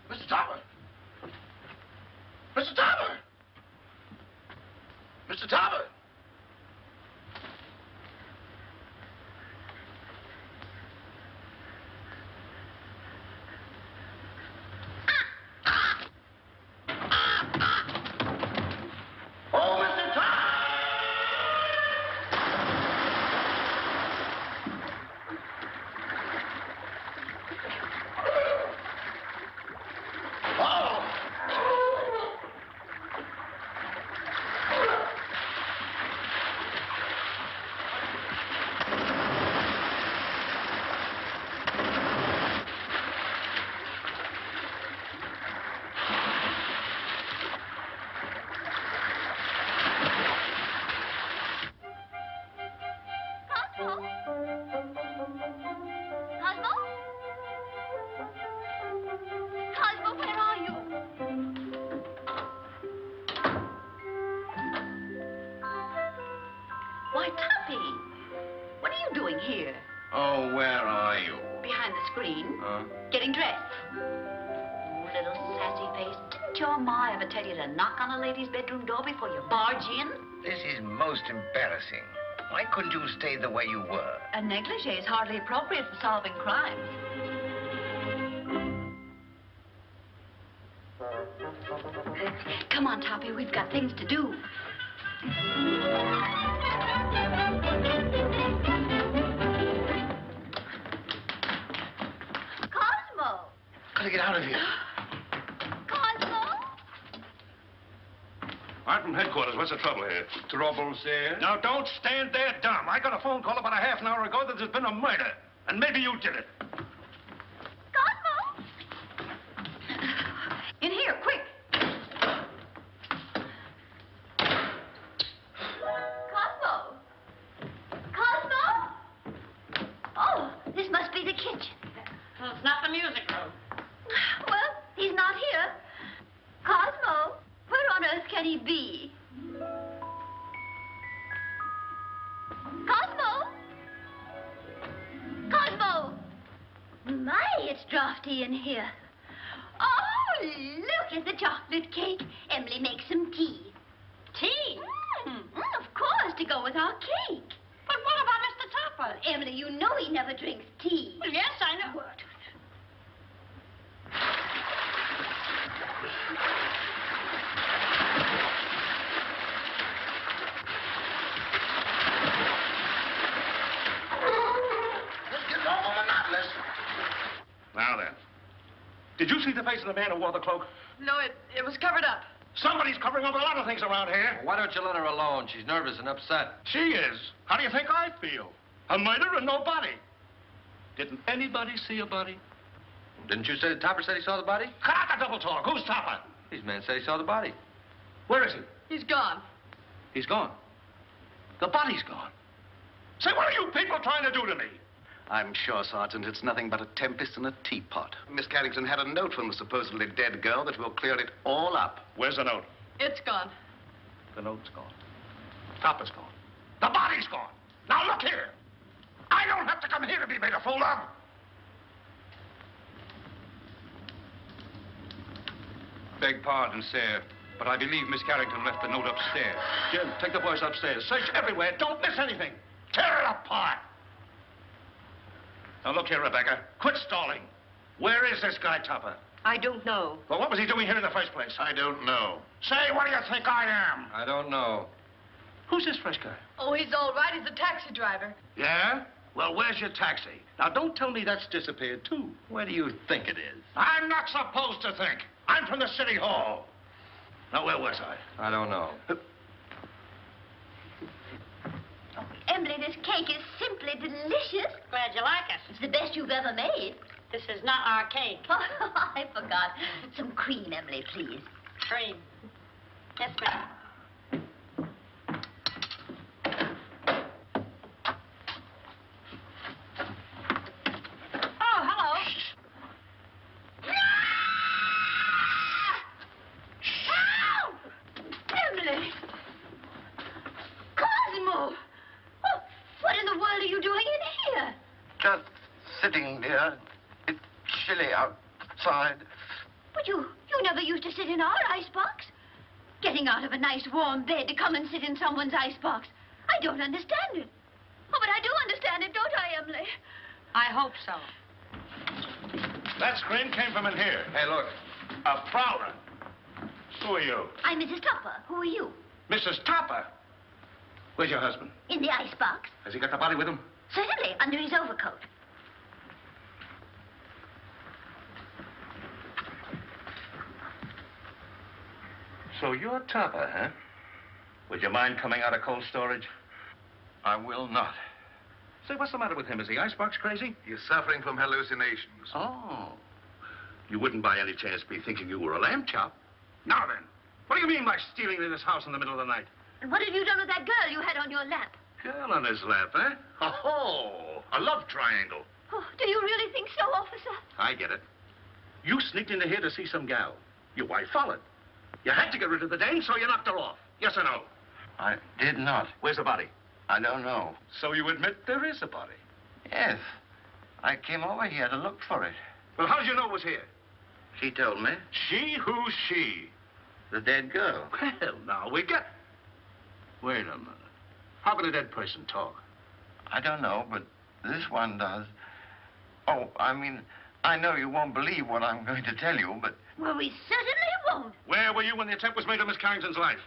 Mr. Topper! Mr. Topper! Mr. Topper! Oh, Mr. Topper! Cosmo, where are you? Why, Tuppy, what are you doing here? Oh, where are you? Behind the screen, Huh? getting dressed. Oh, little sassy face. Didn't your ma ever tell you to knock on a lady's bedroom door before you barge in? This is most embarrassing. Why couldn't you stay the way you were? A negligee is hardly appropriate for solving crimes. Come on, Toppy, we've got things to do. Cosmo! Gotta get out of here. Cosmo! I'm from headquarters. What's the trouble here? Trouble, sir? Now, don't stand there dumb. I got a phone call about a half an hour ago that there's been a murder. And maybe you did it. Cosmo! In here, quick! Cosmo! Cosmo! Oh, this must be the kitchen. Well, it's not the music room. Well, he's not here. Cosmo, where on earth can he be? Cosmo! my, it's drafty in here. Oh, look at the chocolate cake. Emily, make some tea. Tea? Of course, to go with our cake. But what about Mr. Topper? Emily, you know he never drinks tea. Well, yes, I know. What? This gets awful monotonous. Now then. Did you see the face of the man who wore the cloak? No, it was covered up. Somebody's covering up a lot of things around here. Why don't you let her alone? She's nervous and upset. She is. How do you think I feel? A murder and no body. Didn't anybody see a body? Didn't you say Topper said he saw the body? Cut out the double talk. Who's Topper? These men said he saw the body. Where is he? He's gone. He's gone. The body's gone. Say, what are you people trying to do to me? I'm sure, Sergeant, it's nothing but a tempest in a teapot. Miss Carrington had a note from the supposedly dead girl that will clear it all up. Where's the note? It's gone. The note's gone. Topper's gone. The body's gone. Now look here. I don't have to come here to be made a fool of. Beg pardon, sir, but I believe Miss Carrington left the note upstairs. Jim, take the boys upstairs. Search everywhere. Don't miss anything. Tear it apart. Now look here, Rebecca. Quit stalling. Where is this guy, Topper? I don't know. Well, what was he doing here in the first place? I don't know. Say, what do you think I am? I don't know. Who's this fresh guy? Oh, he's all right. He's a taxi driver. Yeah? Well, where's your taxi? Now, don't tell me that's disappeared, too. Where do you think it is? I'm not supposed to think. I'm from the city hall. Now, where was I? I don't know. Emily, this cake is simply delicious. Glad you like it. It's the best you've ever made. This is not our cake. Oh, I forgot. Some cream, Emily, please. Cream. Yes, ma'am. Oh, hello. Emily! Cosmo! Oh, what in the world are you doing in here? Just sitting here. It's chilly outside. But you never used to sit in our icebox. Getting out of a nice warm bed to come and sit in someone's icebox. I don't understand it. Oh, but I do understand it, don't I, Emily? I hope so. That scream came from in here. Hey, look. A prowler. Who are you? I'm Mrs. Topper. Who are you? Mrs. Topper. Where's your husband? In the icebox. Has he got the body with him? Certainly, under his overcoat. So you're Topper, huh? Would you mind coming out of cold storage? I will not. Say, what's the matter with him? Is he icebox crazy? He's suffering from hallucinations. Oh. You wouldn't by any chance be thinking you were a lamb chop? Now then, what do you mean by stealing into this house in the middle of the night? And what have you done with that girl you had on your lap? Girl on his lap, eh? Oh, a love triangle. Oh, do you really think so, officer? I get it. You sneaked into here to see some gal. Your wife followed. You had to get rid of the dame, so you knocked her off. Yes or no? I did not. Where's the body? I don't know. So you admit there is a body? Yes. I came over here to look for it. Well, how did you know it was here? She told me. She? Who's she? The dead girl. Well, now, we get... Wait a minute. How can a dead person talk? I don't know, but this one does. Oh, I mean, I know you won't believe what I'm going to tell you, but... Well, we certainly won't. Where were you when the attempt was made on Miss Carrington's life?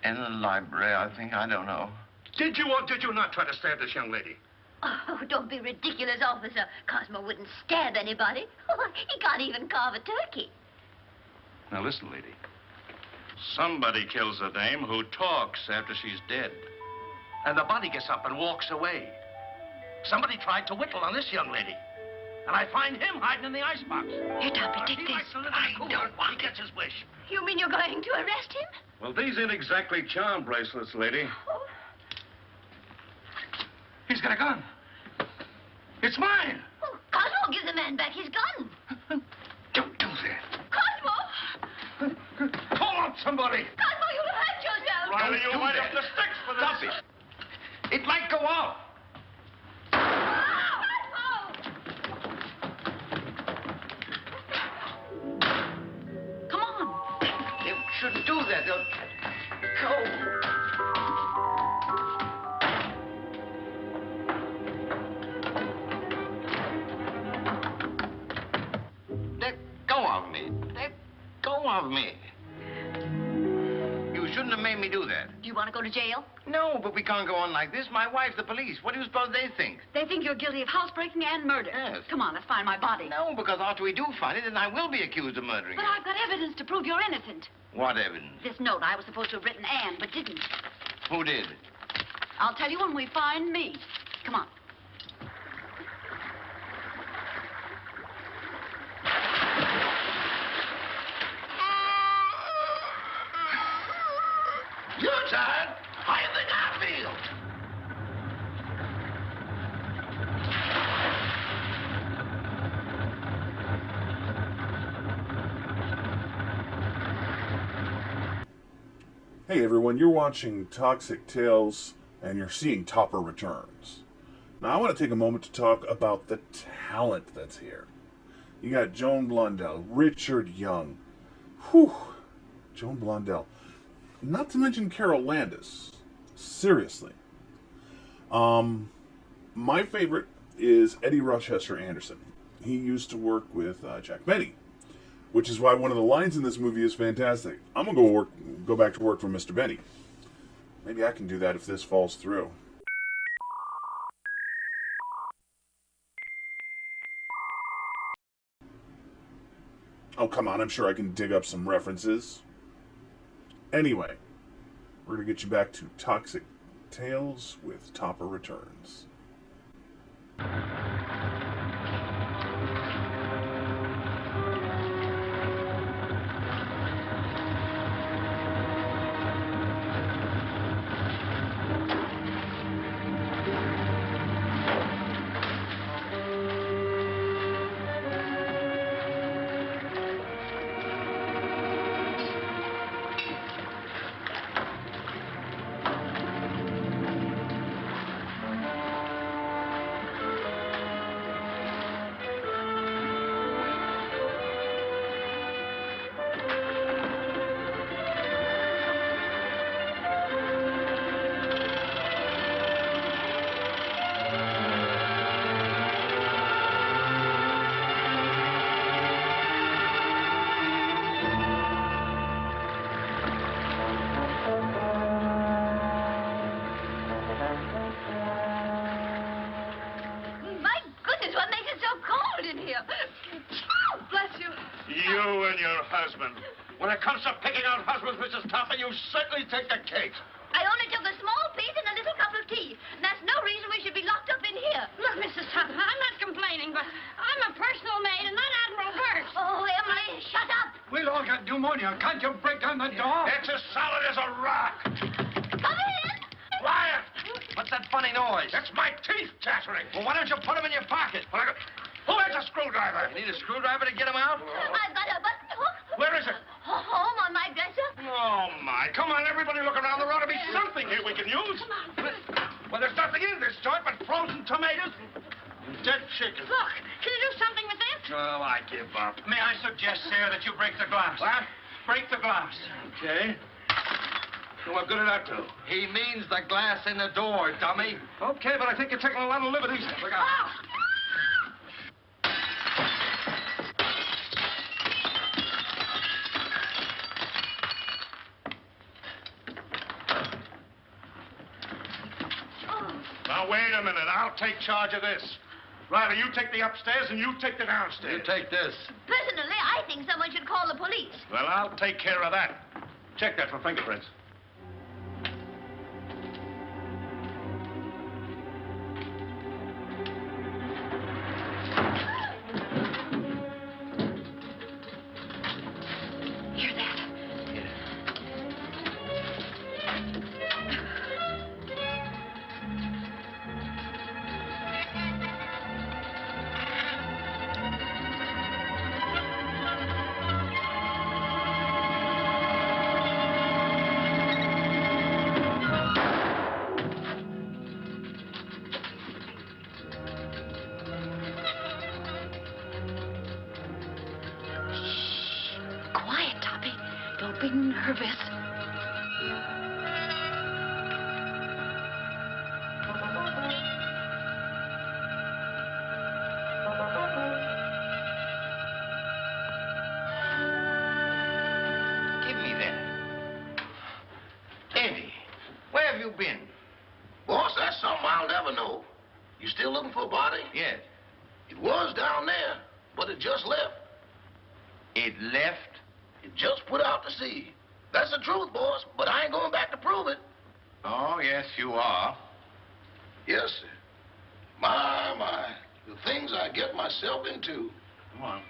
In the library, I think. I don't know. Did you or did you not try to stab this young lady? Oh, don't be ridiculous, officer. Cosmo wouldn't stab anybody. He can't even carve a turkey. Now, listen, lady. Somebody kills a dame who talks after she's dead. And the body gets up and walks away. Somebody tried to whittle on this young lady. And I find him hiding in the icebox. Here, Toppy, take He this. likes to live in the cooler. He gets his wish. You mean you're going to arrest him? Well, these ain't exactly charm bracelets, lady. Oh. He's got a gun. It's mine. Oh, Cosmo, give the man back his gun. Don't do that. Cosmo! Call out somebody. Cosmo, you'll hurt yourself. Riley, you might have the sticks for this. Stop it. It might go off. Cosmo! you do that. Go. Let go of me. Let go of me. You shouldn't have made me do that. Do you want to go to jail? No, but we can't go on like this. My wife's the police. What do you suppose they think? They think you're guilty of housebreaking and murder. Yes. Come on, let's find my body. No, because after we do find it, then I will be accused of murdering But you. I've got evidence to prove you're innocent. What evidence? This note I was supposed to have written Anne, but didn't. Who did? I'll tell you when we find me. Come on. You're tired. How you think I feel? Hey everyone, you're watching Toxic Tales and you're seeing Topper Returns. Now I want to take a moment to talk about the talent that's here. You got Joan Blondell, Richard Young. Whew, Joan Blondell. Not to mention Carol Landis. Seriously. My favorite is Eddie Rochester Anderson. He used to work with Jack Benny, which is why one of the lines in this movie is fantastic. I'm gonna go back to work for Mr. Benny. Maybe I can do that if this falls through. Oh, come on, I'm sure I can dig up some references. Anyway, we're gonna get you back to Toxic Tales with Topper Returns. My goodness, what makes it so cold in here? Oh, bless you. You and your husband. When it comes to picking out husbands, Mrs. Topper, you certainly take the cake. I only took a small piece and a little cup of tea. And that's no reason we should be locked up in here. Look, Mrs. Tupper, I'm not complaining, but I'm a personal maid and not Admiral Burt. Oh, Emily, shut up. We'll all get pneumonia. Can't you break down the door? It's as solid as a rock. Come in. Quiet! What's that funny noise? That's my teeth chattering. Well, why don't you put them in your pocket? Who has a screwdriver? You need a screwdriver to get them out? I've got a button hook. Where is it? Home on my dresser. Oh, my. Come on, everybody look around. There ought to be something here we can use. Well, there's nothing in this joint but frozen tomatoes and dead chicken. Look, can you do something with this? Oh, I give up. May I suggest, sir, that you break the glass? What? Break the glass. Okay. So what good did that do? He means the glass in the door, dummy. Okay, but I think you're taking a lot of liberties. Look out. Now, wait a minute. I'll take charge of this. Riley, you take the upstairs and you take the downstairs. You take this. Personally, I think someone should call the police. Well, I'll take care of that. Check that for fingerprints. Hear that? awfully nervous. Give me that. Eddie, where have you been? Boss, that's something I'll never know. You still looking for a body? Yes. It was down there, but it just left. It left? It just put out to sea. That's the truth, boss, but I ain't going back to prove it. Oh, yes, you are. Yes, sir. My, the things I get myself into. Come on.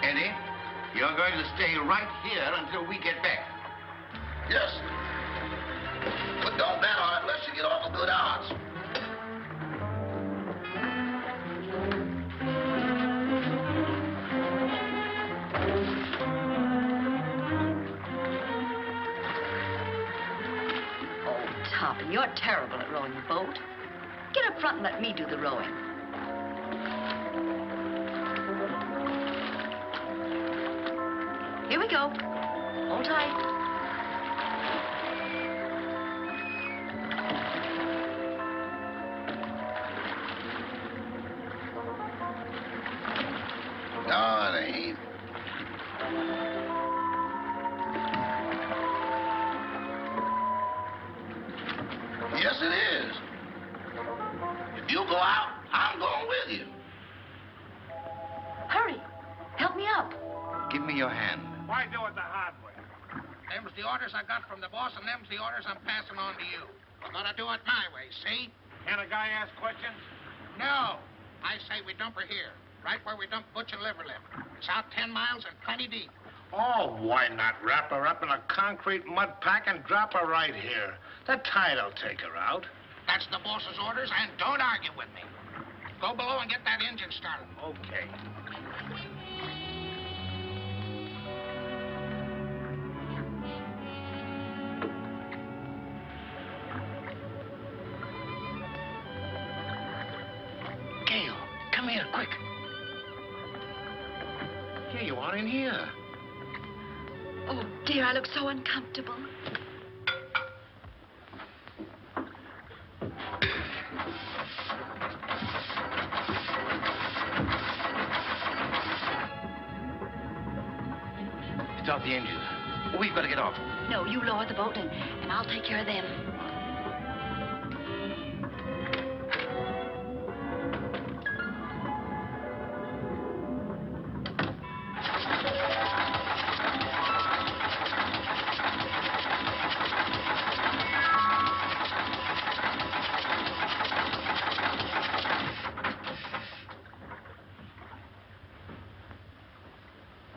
Eddie, you're going to stay right here until we get back. Yes, sir. But don't bet on it unless you get off a good odds. Oh, Toppy, you're terrible at rowing a boat. Get up front and let me do the rowing. Here we go. Hold tight. No, it ain't. Yes, it is. If you go out, I'm going with you. Hurry. Help me up. Give me your hand. Why do it the hard way? Them's the orders I got from the boss, and them's the orders I'm passing on to you. We're gonna do it my way, see? Can a guy ask questions? No. I say we dump her here, right where we dump Butch and Liverlip. It's out 10 miles and plenty deep. Oh, why not wrap her up in a concrete mud pack and drop her right here? The tide'll take her out. That's the boss's orders, and don't argue with me. Go below and get that engine started. Okay. Gail, come here, quick. Here you are in here. Oh, dear, I look so uncomfortable. Start the engine. We've got to get off. No, you lower the boat and I'll take care of them.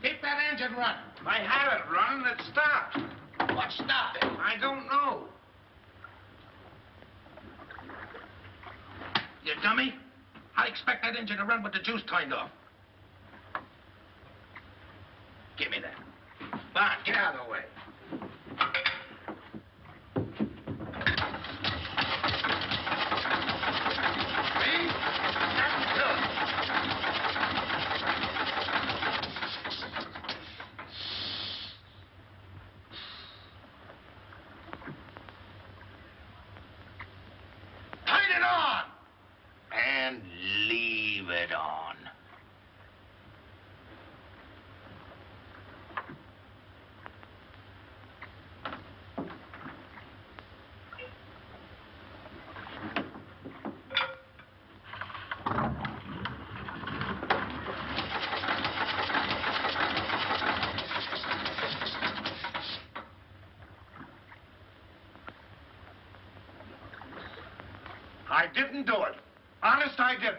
Keep that engine running. I had it running. It stopped. What stopped it? I don't know. You dummy. I expect that engine to run with the juice turned off. Give me that. Come on, get out of the way. See? That's good. Turn it on! And leave it on. I didn't do it. Honest, I didn't.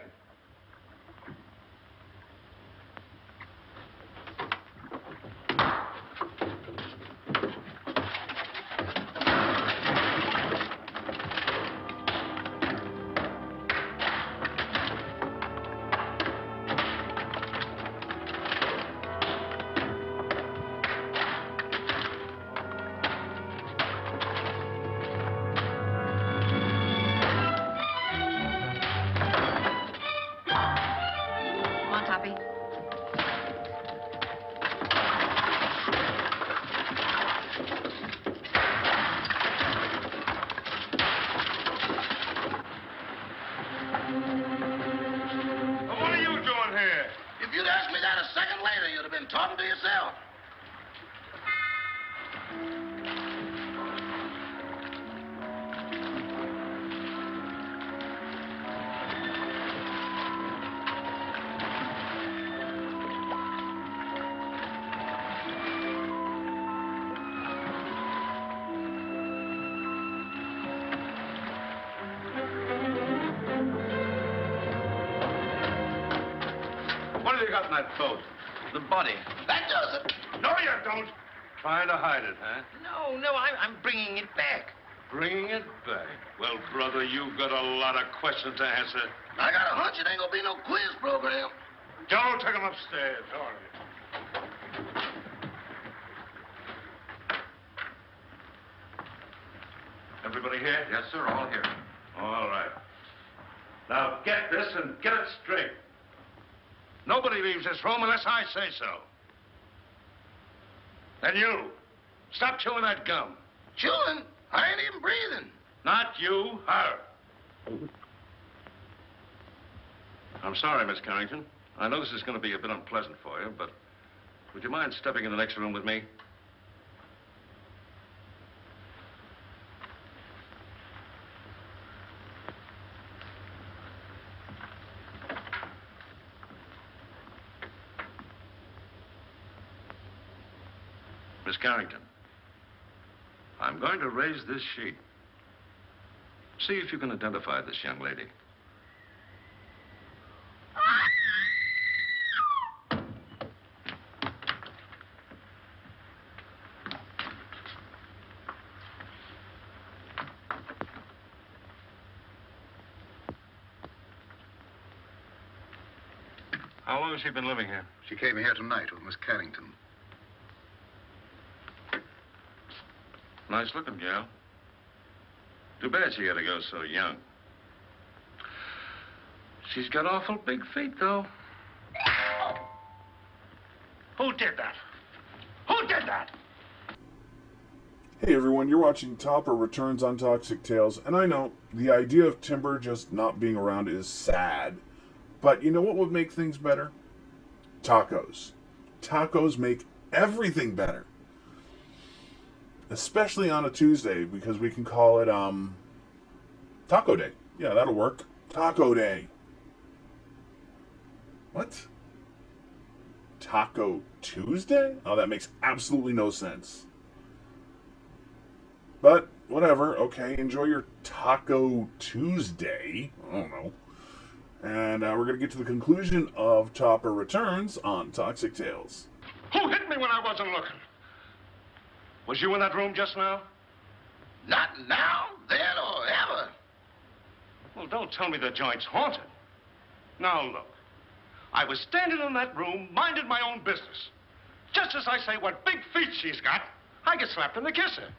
Come on, Toppy. What are you doing here? If you'd asked me that a second later, you'd have been talking to yourself. What have you got in that boat? The body. That does it. No, you don't. Trying to hide it, huh? No, I'm bringing it back. Bringing it back. Well, brother, you've got a lot of questions to answer. I got a hunch it ain't gonna be no quiz program. Joe, take him upstairs. All right. Everybody here? Yes, sir, all here. All right. Now, get this and get it straight. Nobody leaves this room unless I say so. And you, stop chewing that gum. Chewing? I ain't even breathing. Not you, her. I'm sorry, Miss Carrington. I know this is going to be a bit unpleasant for you, but would you mind stepping in the next room with me? Miss Carrington, I'm going to raise this sheet. See if you can identify this young lady. How long has she been living here? She came here tonight with Miss Carrington. Nice looking gal. Too bad she had to go so young. She's got awful big feet, though. Who did that? Who did that? Hey everyone, you're watching Topper Returns on Toxic Tales, and I know the idea of Timber just not being around is sad. But you know what would make things better? Tacos. Tacos make everything better. Especially on a Tuesday, because we can call it, Taco Day. Yeah, that'll work. Taco Day. What? Taco Tuesday? Oh, that makes absolutely no sense. But, whatever. Okay, enjoy your Taco Tuesday. I don't know. And we're going to get to the conclusion of Topper Returns on Toxic Tales. Who hit me when I wasn't looking? Was you in that room just now? Not now, then, or ever. Well, don't tell me the joint's haunted. Now, look. I was standing in that room, minding my own business. Just as I say what big feet she's got, I get slapped in the kisser.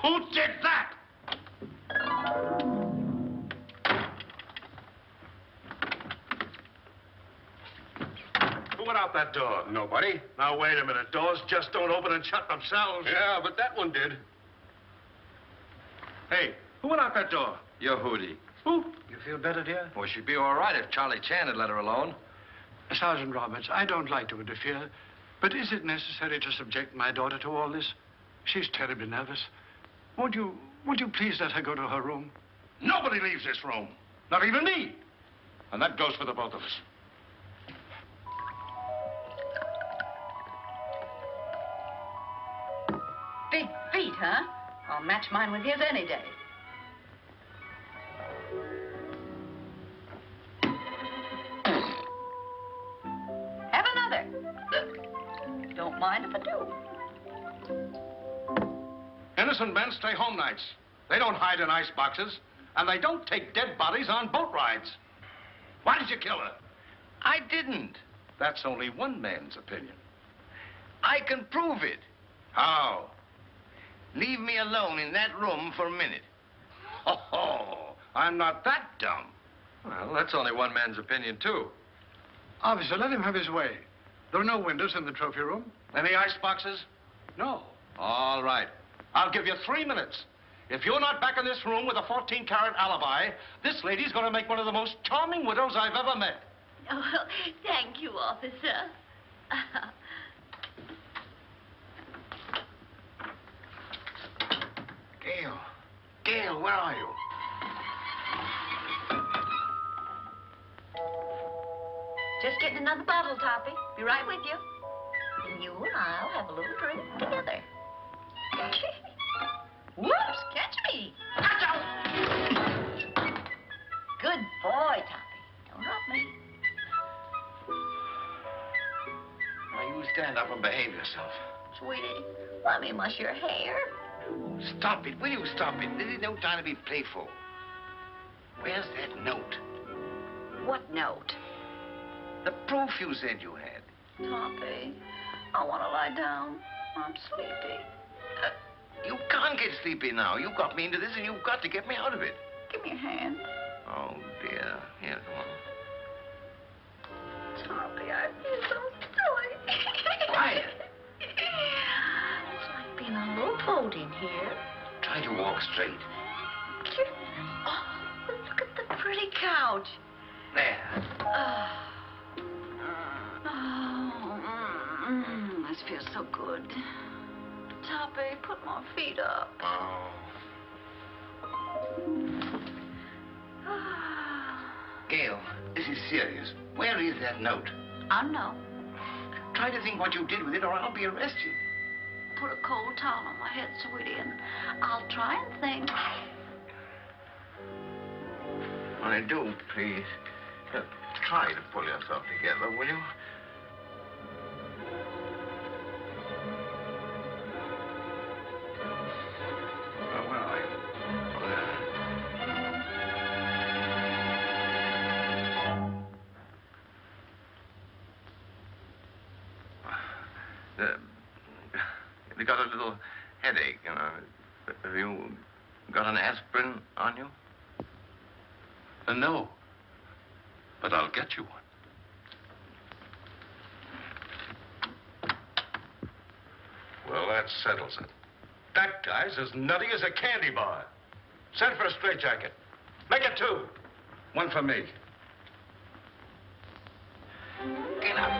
Who did that? Who went out that door? Nobody. Now, wait a minute. Doors just don't open and shut themselves. Yeah, but that one did. Hey, who went out that door? Your Hootie. Who? You feel better, dear? Well, she'd be all right if Charlie Chan had let her alone. Sergeant Roberts, I don't like to interfere, but is it necessary to subject my daughter to all this? She's terribly nervous. Won't you please let her go to her room? Nobody leaves this room. Not even me. And that goes for the both of us. Big feet, huh? I'll match mine with his any day. Mother. Don't mind if I do. Innocent men stay home nights. They don't hide in ice boxes, and they don't take dead bodies on boat rides. Why did you kill her? I didn't. That's only one man's opinion. I can prove it. How? Leave me alone in that room for a minute. Oh, I'm not that dumb. Well, that's only one man's opinion, too. Officer, let him have his way. There are no windows in the trophy room. Any ice boxes? No. All right. I'll give you 3 minutes. If you're not back in this room with a 14-carat alibi, this lady's going to make one of the most charming widows I've ever met. Oh, thank you, officer. Gail. Gail, where are you? Just getting another bottle, Toppy. Be right with you. And you and I'll have a little drink together. Whoops, catch me. Good boy, Toppy. Don't drop me. Now, you stand up and behave yourself. Sweetie, let me mush your hair. Stop it. Will you stop it? This is no time to be playful. Where's that note? What note? The proof you said you had. Toppy, I want to lie down. I'm sleepy. You can't get sleepy now. You got me into this, and you've got to get me out of it. Give me a hand. Oh, dear. Here, come on. Toppy, I feel so silly. Quiet. It's like being a little boat in here. Try to walk straight. Oh, look at the pretty couch. There. This feels so good. Toppy, put my feet up. Oh. Gail, this is serious. Where is that note? I know. Try to think what you did with it, or I'll be arrested. Put a cold towel on my head, sweetie, and I'll try and think. When I do, please, try to pull yourself together, will you? Where are you? You got a little headache, you know. Have you got an aspirin on you? No. But I'll get you one. Well, that settles it. That guy's as nutty as a candy bar. Send for a straitjacket. Make it 2. One for me. Get up.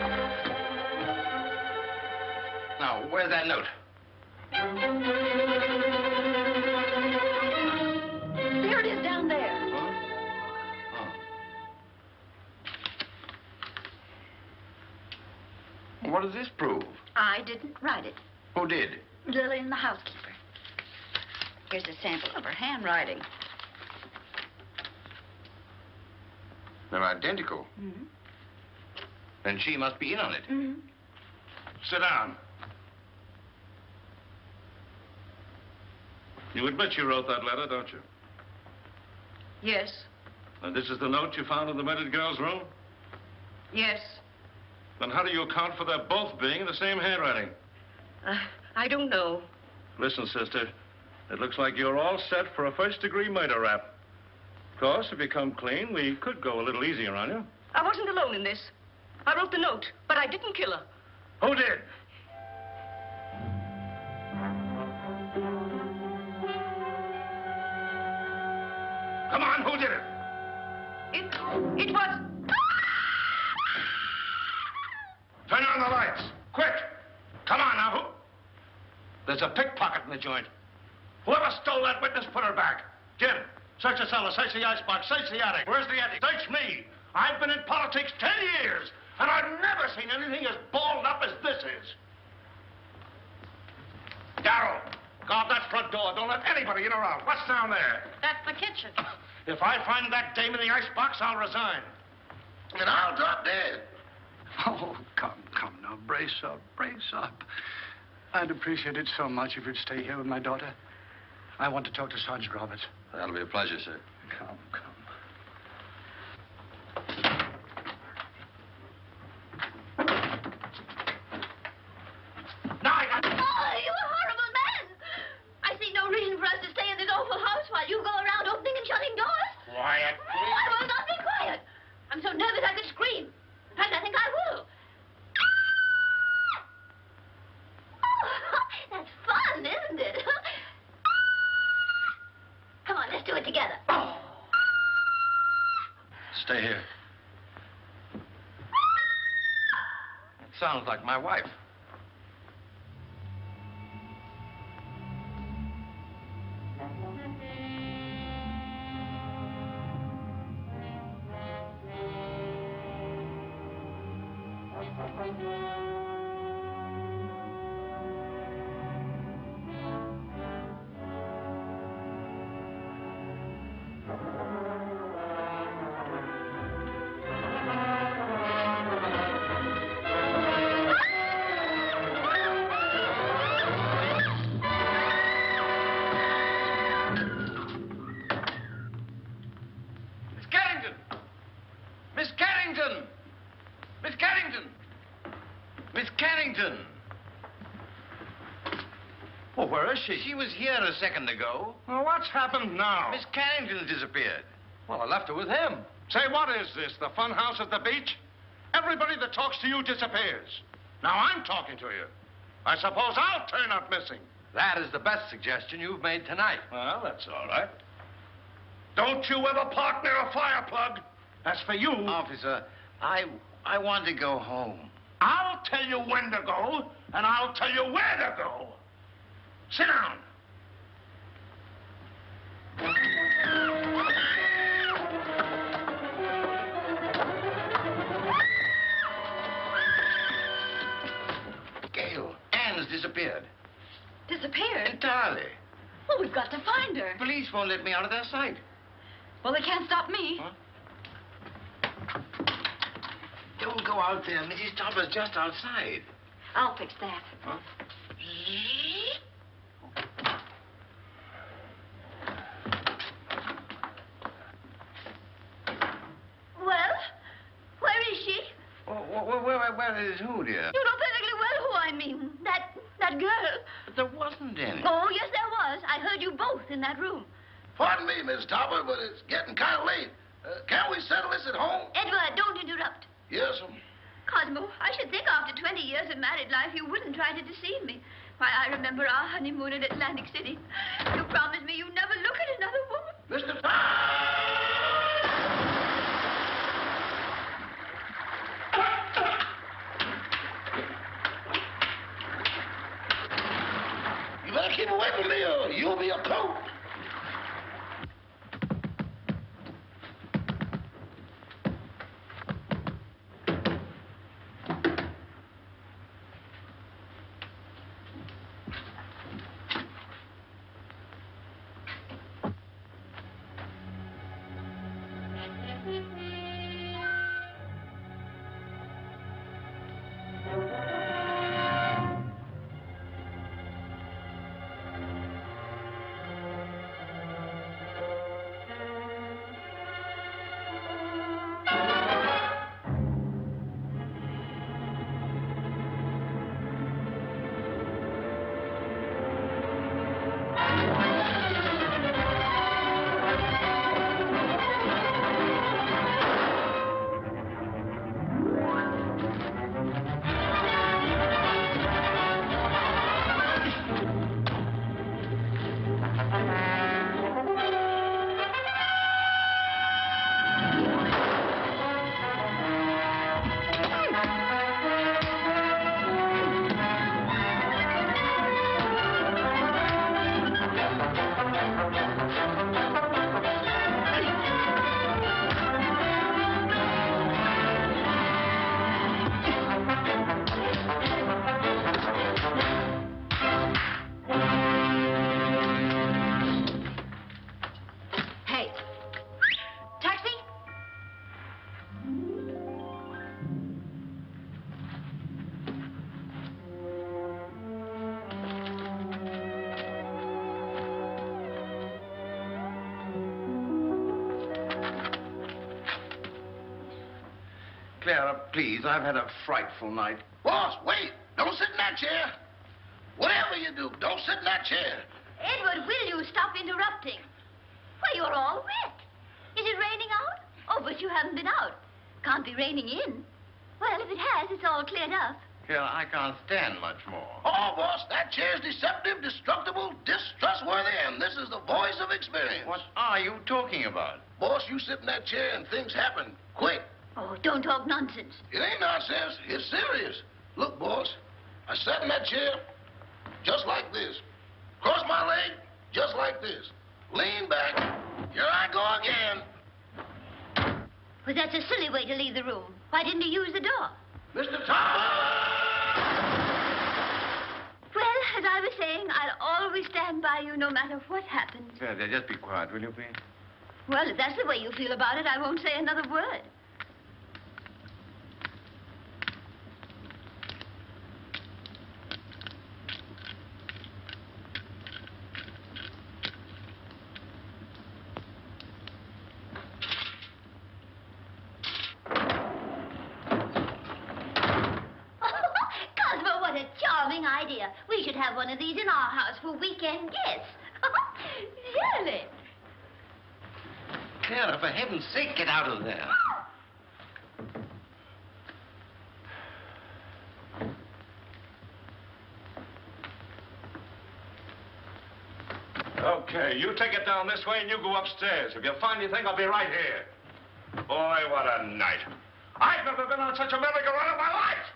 Now, where's that note? There it is down there. What does this prove? I didn't write it. Who did? Lillian, the housekeeper. Here's a sample of her handwriting. They're identical. Mm-hmm. Then she must be in on it. Mm-hmm. Sit down. You admit you wrote that letter, don't you? Yes. And this is the note you found in the murdered girl's room? Yes. Then how do you account for their both being in the same handwriting? I don't know. Listen, sister, it looks like you're all set for a first-degree murder rap. Of course, if you come clean, we could go a little easier on you. I wasn't alone in this. I wrote the note, but I didn't kill her. Who did? Come on, who did it? It was... Turn on the lights, quick. Come on now, who? There's a pickpocket in the joint. Whoever stole that witness, put her back. Jim, search the cellar, search the icebox, search the attic. Where's the attic? Search me. I've been in politics 10 years, and I've never seen anything as balled up as this is. Darrell, guard that front door. Don't let anybody in or out. What's down there? That's the kitchen. If I find that dame in the icebox, I'll resign. And I'll drop dead. Oh, come. brace up, brace up. I'd appreciate it so much if you'd stay here with my daughter. I want to talk to Sergeant Roberts. That'll be a pleasure, sir. Come, come. Oh, you horrible man! I see no reason for us to stay in this awful house while you go around opening and shutting doors. Quiet, please. I will not be quiet. I'm so nervous I could scream. In fact, I think I will. That's fun, isn't it? Come on, let's do it together. Stay here. It sounds like my wife. Miss Carrington! Miss Carrington! Miss Carrington! Well, where is she? She was here a second ago. Well, what's happened now? Miss Carrington disappeared. Well, I left her with him. Say, what is this, the fun house at the beach? Everybody that talks to you disappears. Now I'm talking to you. I suppose I'll turn up missing. That is the best suggestion you've made tonight. Well, that's all right. Don't you ever park near a fire plug. As for you... Officer, I want to go home. I'll tell you when to go, and I'll tell you where to go. Sit down. Gail, Anne's disappeared. Disappeared? Entirely. Well, we've got to find her. Police won't let me out of their sight. Well, they can't stop me. Huh? Don't go out there. Mrs. Topper's just outside. I'll fix that. Huh? Well, where is she? Where is who, dear? You know perfectly well who I mean. That girl. But there wasn't any. Oh, yes, there was. I heard you both in that room. Pardon me, Miss Topper, but it's getting kind of late. Can't we settle this at home? Edward, don't interrupt. Yes, Cosmo, I should think after 20 years of married life you wouldn't try to deceive me. Why, I remember our honeymoon in Atlantic City. You promised me you'd never look at another woman. Mr. You better keep away from me or you'll be a coat. Sarah, please. I've had a frightful night. Boss, wait. Don't sit in that chair. Whatever you do, don't sit in that chair. Edward, will you stop interrupting? Why, you're all wet. Is it raining out? Oh, but you haven't been out. Can't be raining in. Well, if it has, it's all cleared up. Here, I can't stand much more. Oh, boss, that chair's deceptive, destructible, distrustworthy, and this is the voice of experience. What are you talking about? Boss, you sit in that chair and things happen quick. Oh, don't talk nonsense. It ain't nonsense. It's serious. Look, boss, I sat in that chair just like this. Cross my leg just like this. Lean back. Here I go again. Well, that's a silly way to leave the room. Why didn't you use the door? Mr. Thomas! Well, as I was saying, I'll always stand by you no matter what happens. There, just be quiet, will you, please? Well, if that's the way you feel about it, I won't say another word. Idea. We should have one of these in our house for weekend guests. Really? Sarah, for heaven's sake, get out of there. Okay, you take it down this way and you go upstairs. If you find anything, I'll be right here. Boy, what a night. I've never been on such a merry-go-round in my life.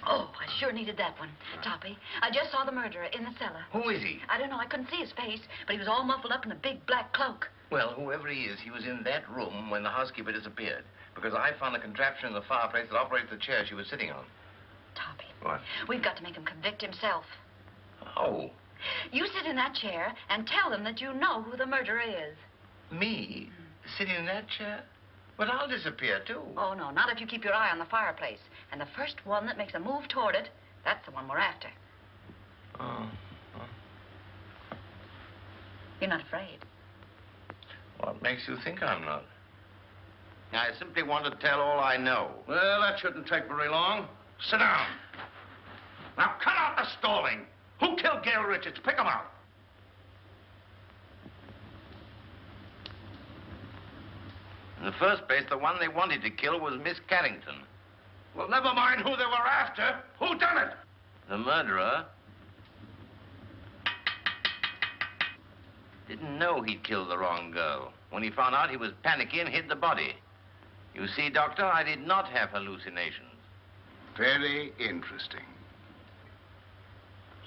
Oh, I sure needed that one, Toppy. I just saw the murderer in the cellar. Who is he? I don't know. I couldn't see his face, but he was all muffled up in a big black cloak. Well, whoever he is, he was in that room when the housekeeper disappeared. Because I found a contraption in the fireplace that operates the chair she was sitting on. Toppy. What? We've got to make him convict himself. Oh. You sit in that chair and tell them that you know who the murderer is. Me? Sitting in that chair? But I'll disappear, too. Oh, no, not if you keep your eye on the fireplace. And the first one that makes a move toward it, that's the one we're after. Oh. You're not afraid? What makes you think I'm not? I simply want to tell all I know. Well, that shouldn't take very long. Sit down. Now, cut out the stalling. Who killed Gail Richards? Pick him out. In the first place, the one they wanted to kill was Miss Carrington. Well, never mind who they were after. Who done it? The murderer didn't know he'd killed the wrong girl. When he found out, he was panicky and hid the body. You see, Doctor, I did not have hallucinations. Very interesting.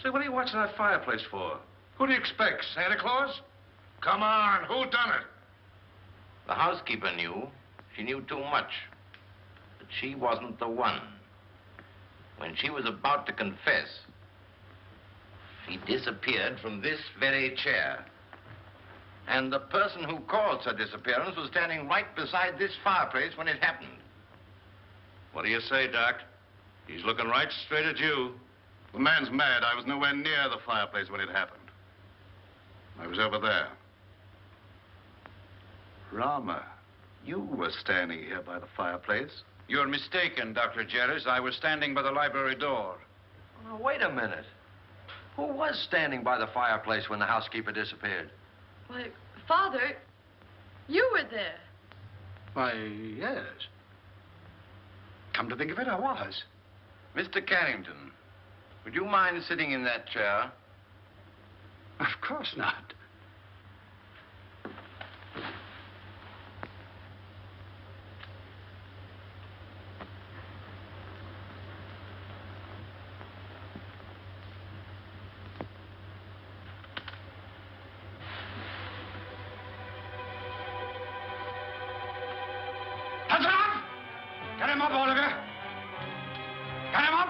Say, what are you watching that fireplace for? Who do you expect, Santa Claus? Come on, who done it? The housekeeper knew. She knew too much. But she wasn't the one. When she was about to confess, she disappeared from this very chair. And the person who caused her disappearance was standing right beside this fireplace when it happened. What do you say, Doc? He's looking right straight at you. The man's mad. I was nowhere near the fireplace when it happened. I was over there. Rama, you were standing here by the fireplace. You're mistaken, Dr. Jerris. I was standing by the library door. Now, wait a minute. Who was standing by the fireplace when the housekeeper disappeared? Why, Father, you were there. Why, yes. Come to think of it, I was. Mr. Carrington, would you mind sitting in that chair? Of course not. Get him up, Oliver. Get him up.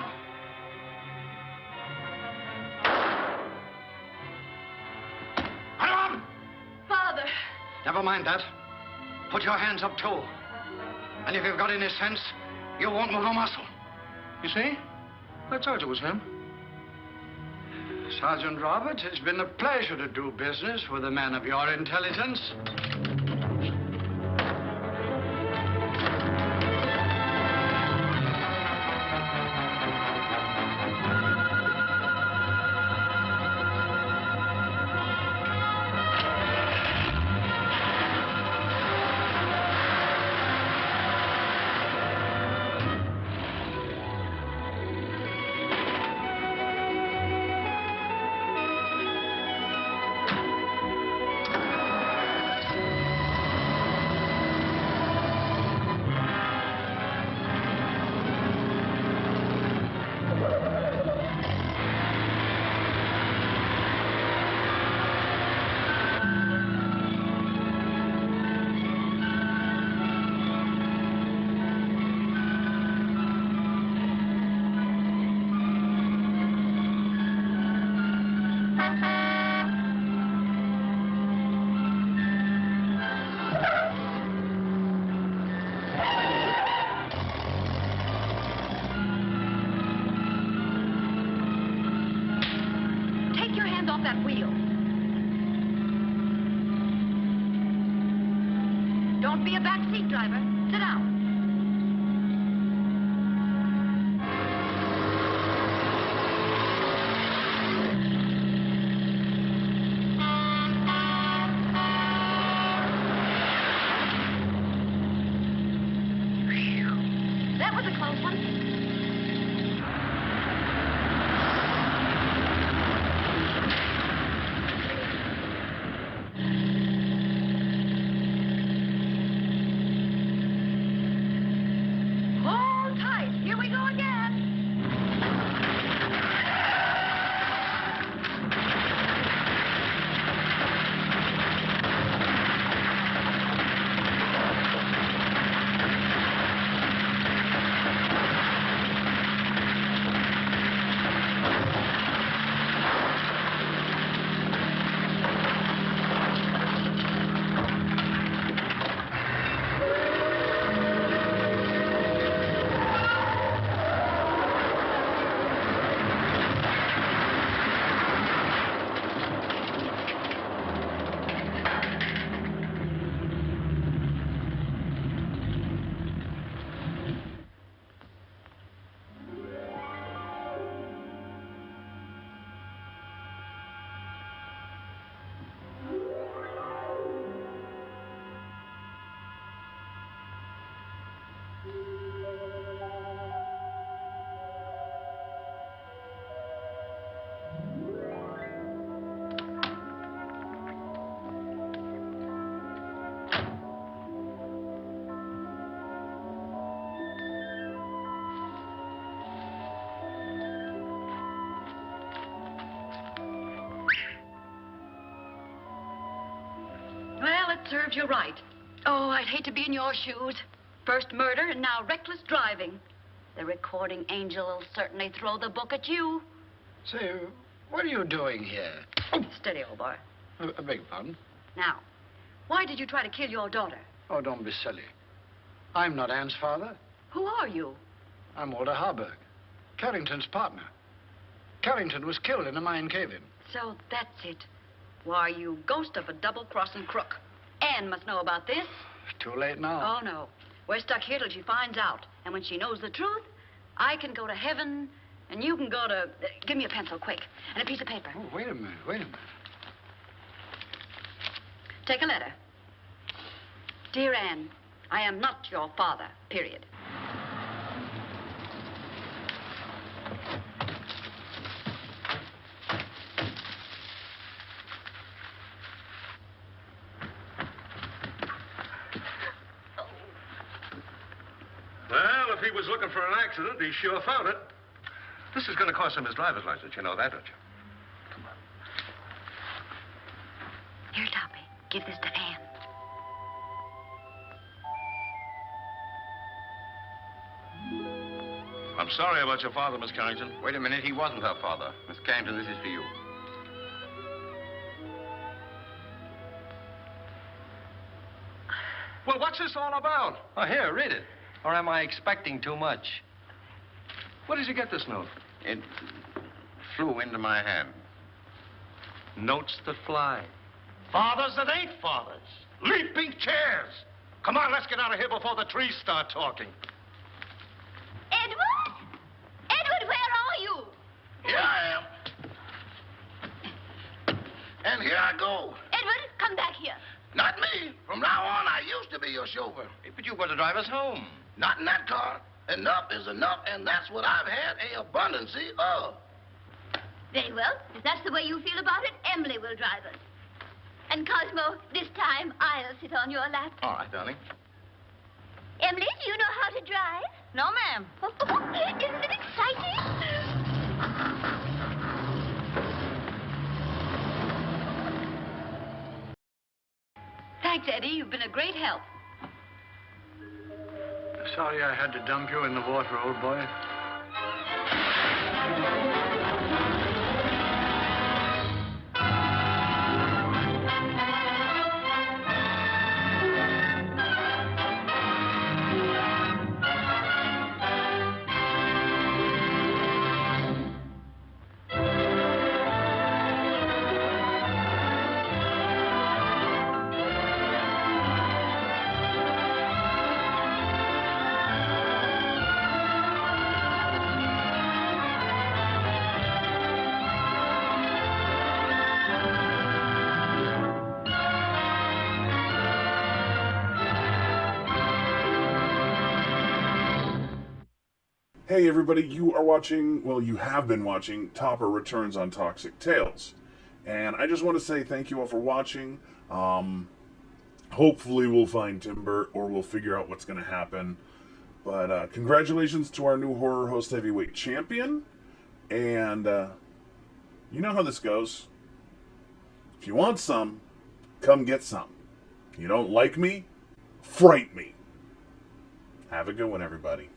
Get him up. Father. Never mind that. Put your hands up, too. And if you've got any sense, you won't move a muscle. You see? I told you it was him. Sergeant Roberts, it's been a pleasure to do business with a man of your intelligence. wheel. Don't be a backseat driver. Sit down. That was a close one. Hold tight. Here we go again. Well, it serves you right. Oh, I'd hate to be in your shoes. First murder and now reckless driving. The recording angel will certainly throw the book at you. Say, what are you doing here? Oh, steady, old boy. I beg your pardon? Now, why did you try to kill your daughter? Oh, don't be silly. I'm not Anne's father. Who are you? I'm Walter Harburg, Carrington's partner. Carrington was killed in a mine cave-in. So that's it. Why, you ghost of a double-crossing crook. Anne must know about this. Too late now. Oh, no. We're stuck here till she finds out. And when she knows the truth, I can go to heaven, and you can go to... give me a pencil, quick, and a piece of paper. Oh, wait a minute, wait a minute. Take a letter. Dear Anne, I am not your father, period. Well, if he was looking for an accident, he sure found it. This is going to cost him his driver's license. You know that, don't you? Here, Toppy, give this to Anne. I'm sorry about your father, Miss Carrington. Wait a minute, he wasn't her father. Miss Carrington, this is for you. Well, what's this all about? Oh, here, read it. Or am I expecting too much? Where did you get this note? It flew into my hand. Notes that fly. Fathers that ain't fathers. Leaping chairs. Come on, let's get out of here before the trees start talking. Edward? Edward, where are you? Here I am. And here I go. Edward, come back here. Not me. From now on, I used to be your chauffeur. But you were to drive us home. Not in that car. Enough is enough, and that's what I've had a abundance of. Very well. If that's the way you feel about it, Emily will drive us. And Cosmo, this time I'll sit on your lap. All right, darling. Emily, do you know how to drive? No, ma'am. Isn't it exciting? Thanks, Eddie. You've been a great help. Sorry I had to dump you in the water, old boy. Hey everybody, you are watching, well, you have been watching Topper Returns on Toxic Tales. And I just want to say thank you all for watching. Hopefully we'll find Timber, or we'll figure out what's going to happen. But congratulations to our new Horror Host Heavyweight Champion. And you know how this goes. If you want some, come get some. You don't like me? Fright me. Have a good one, everybody.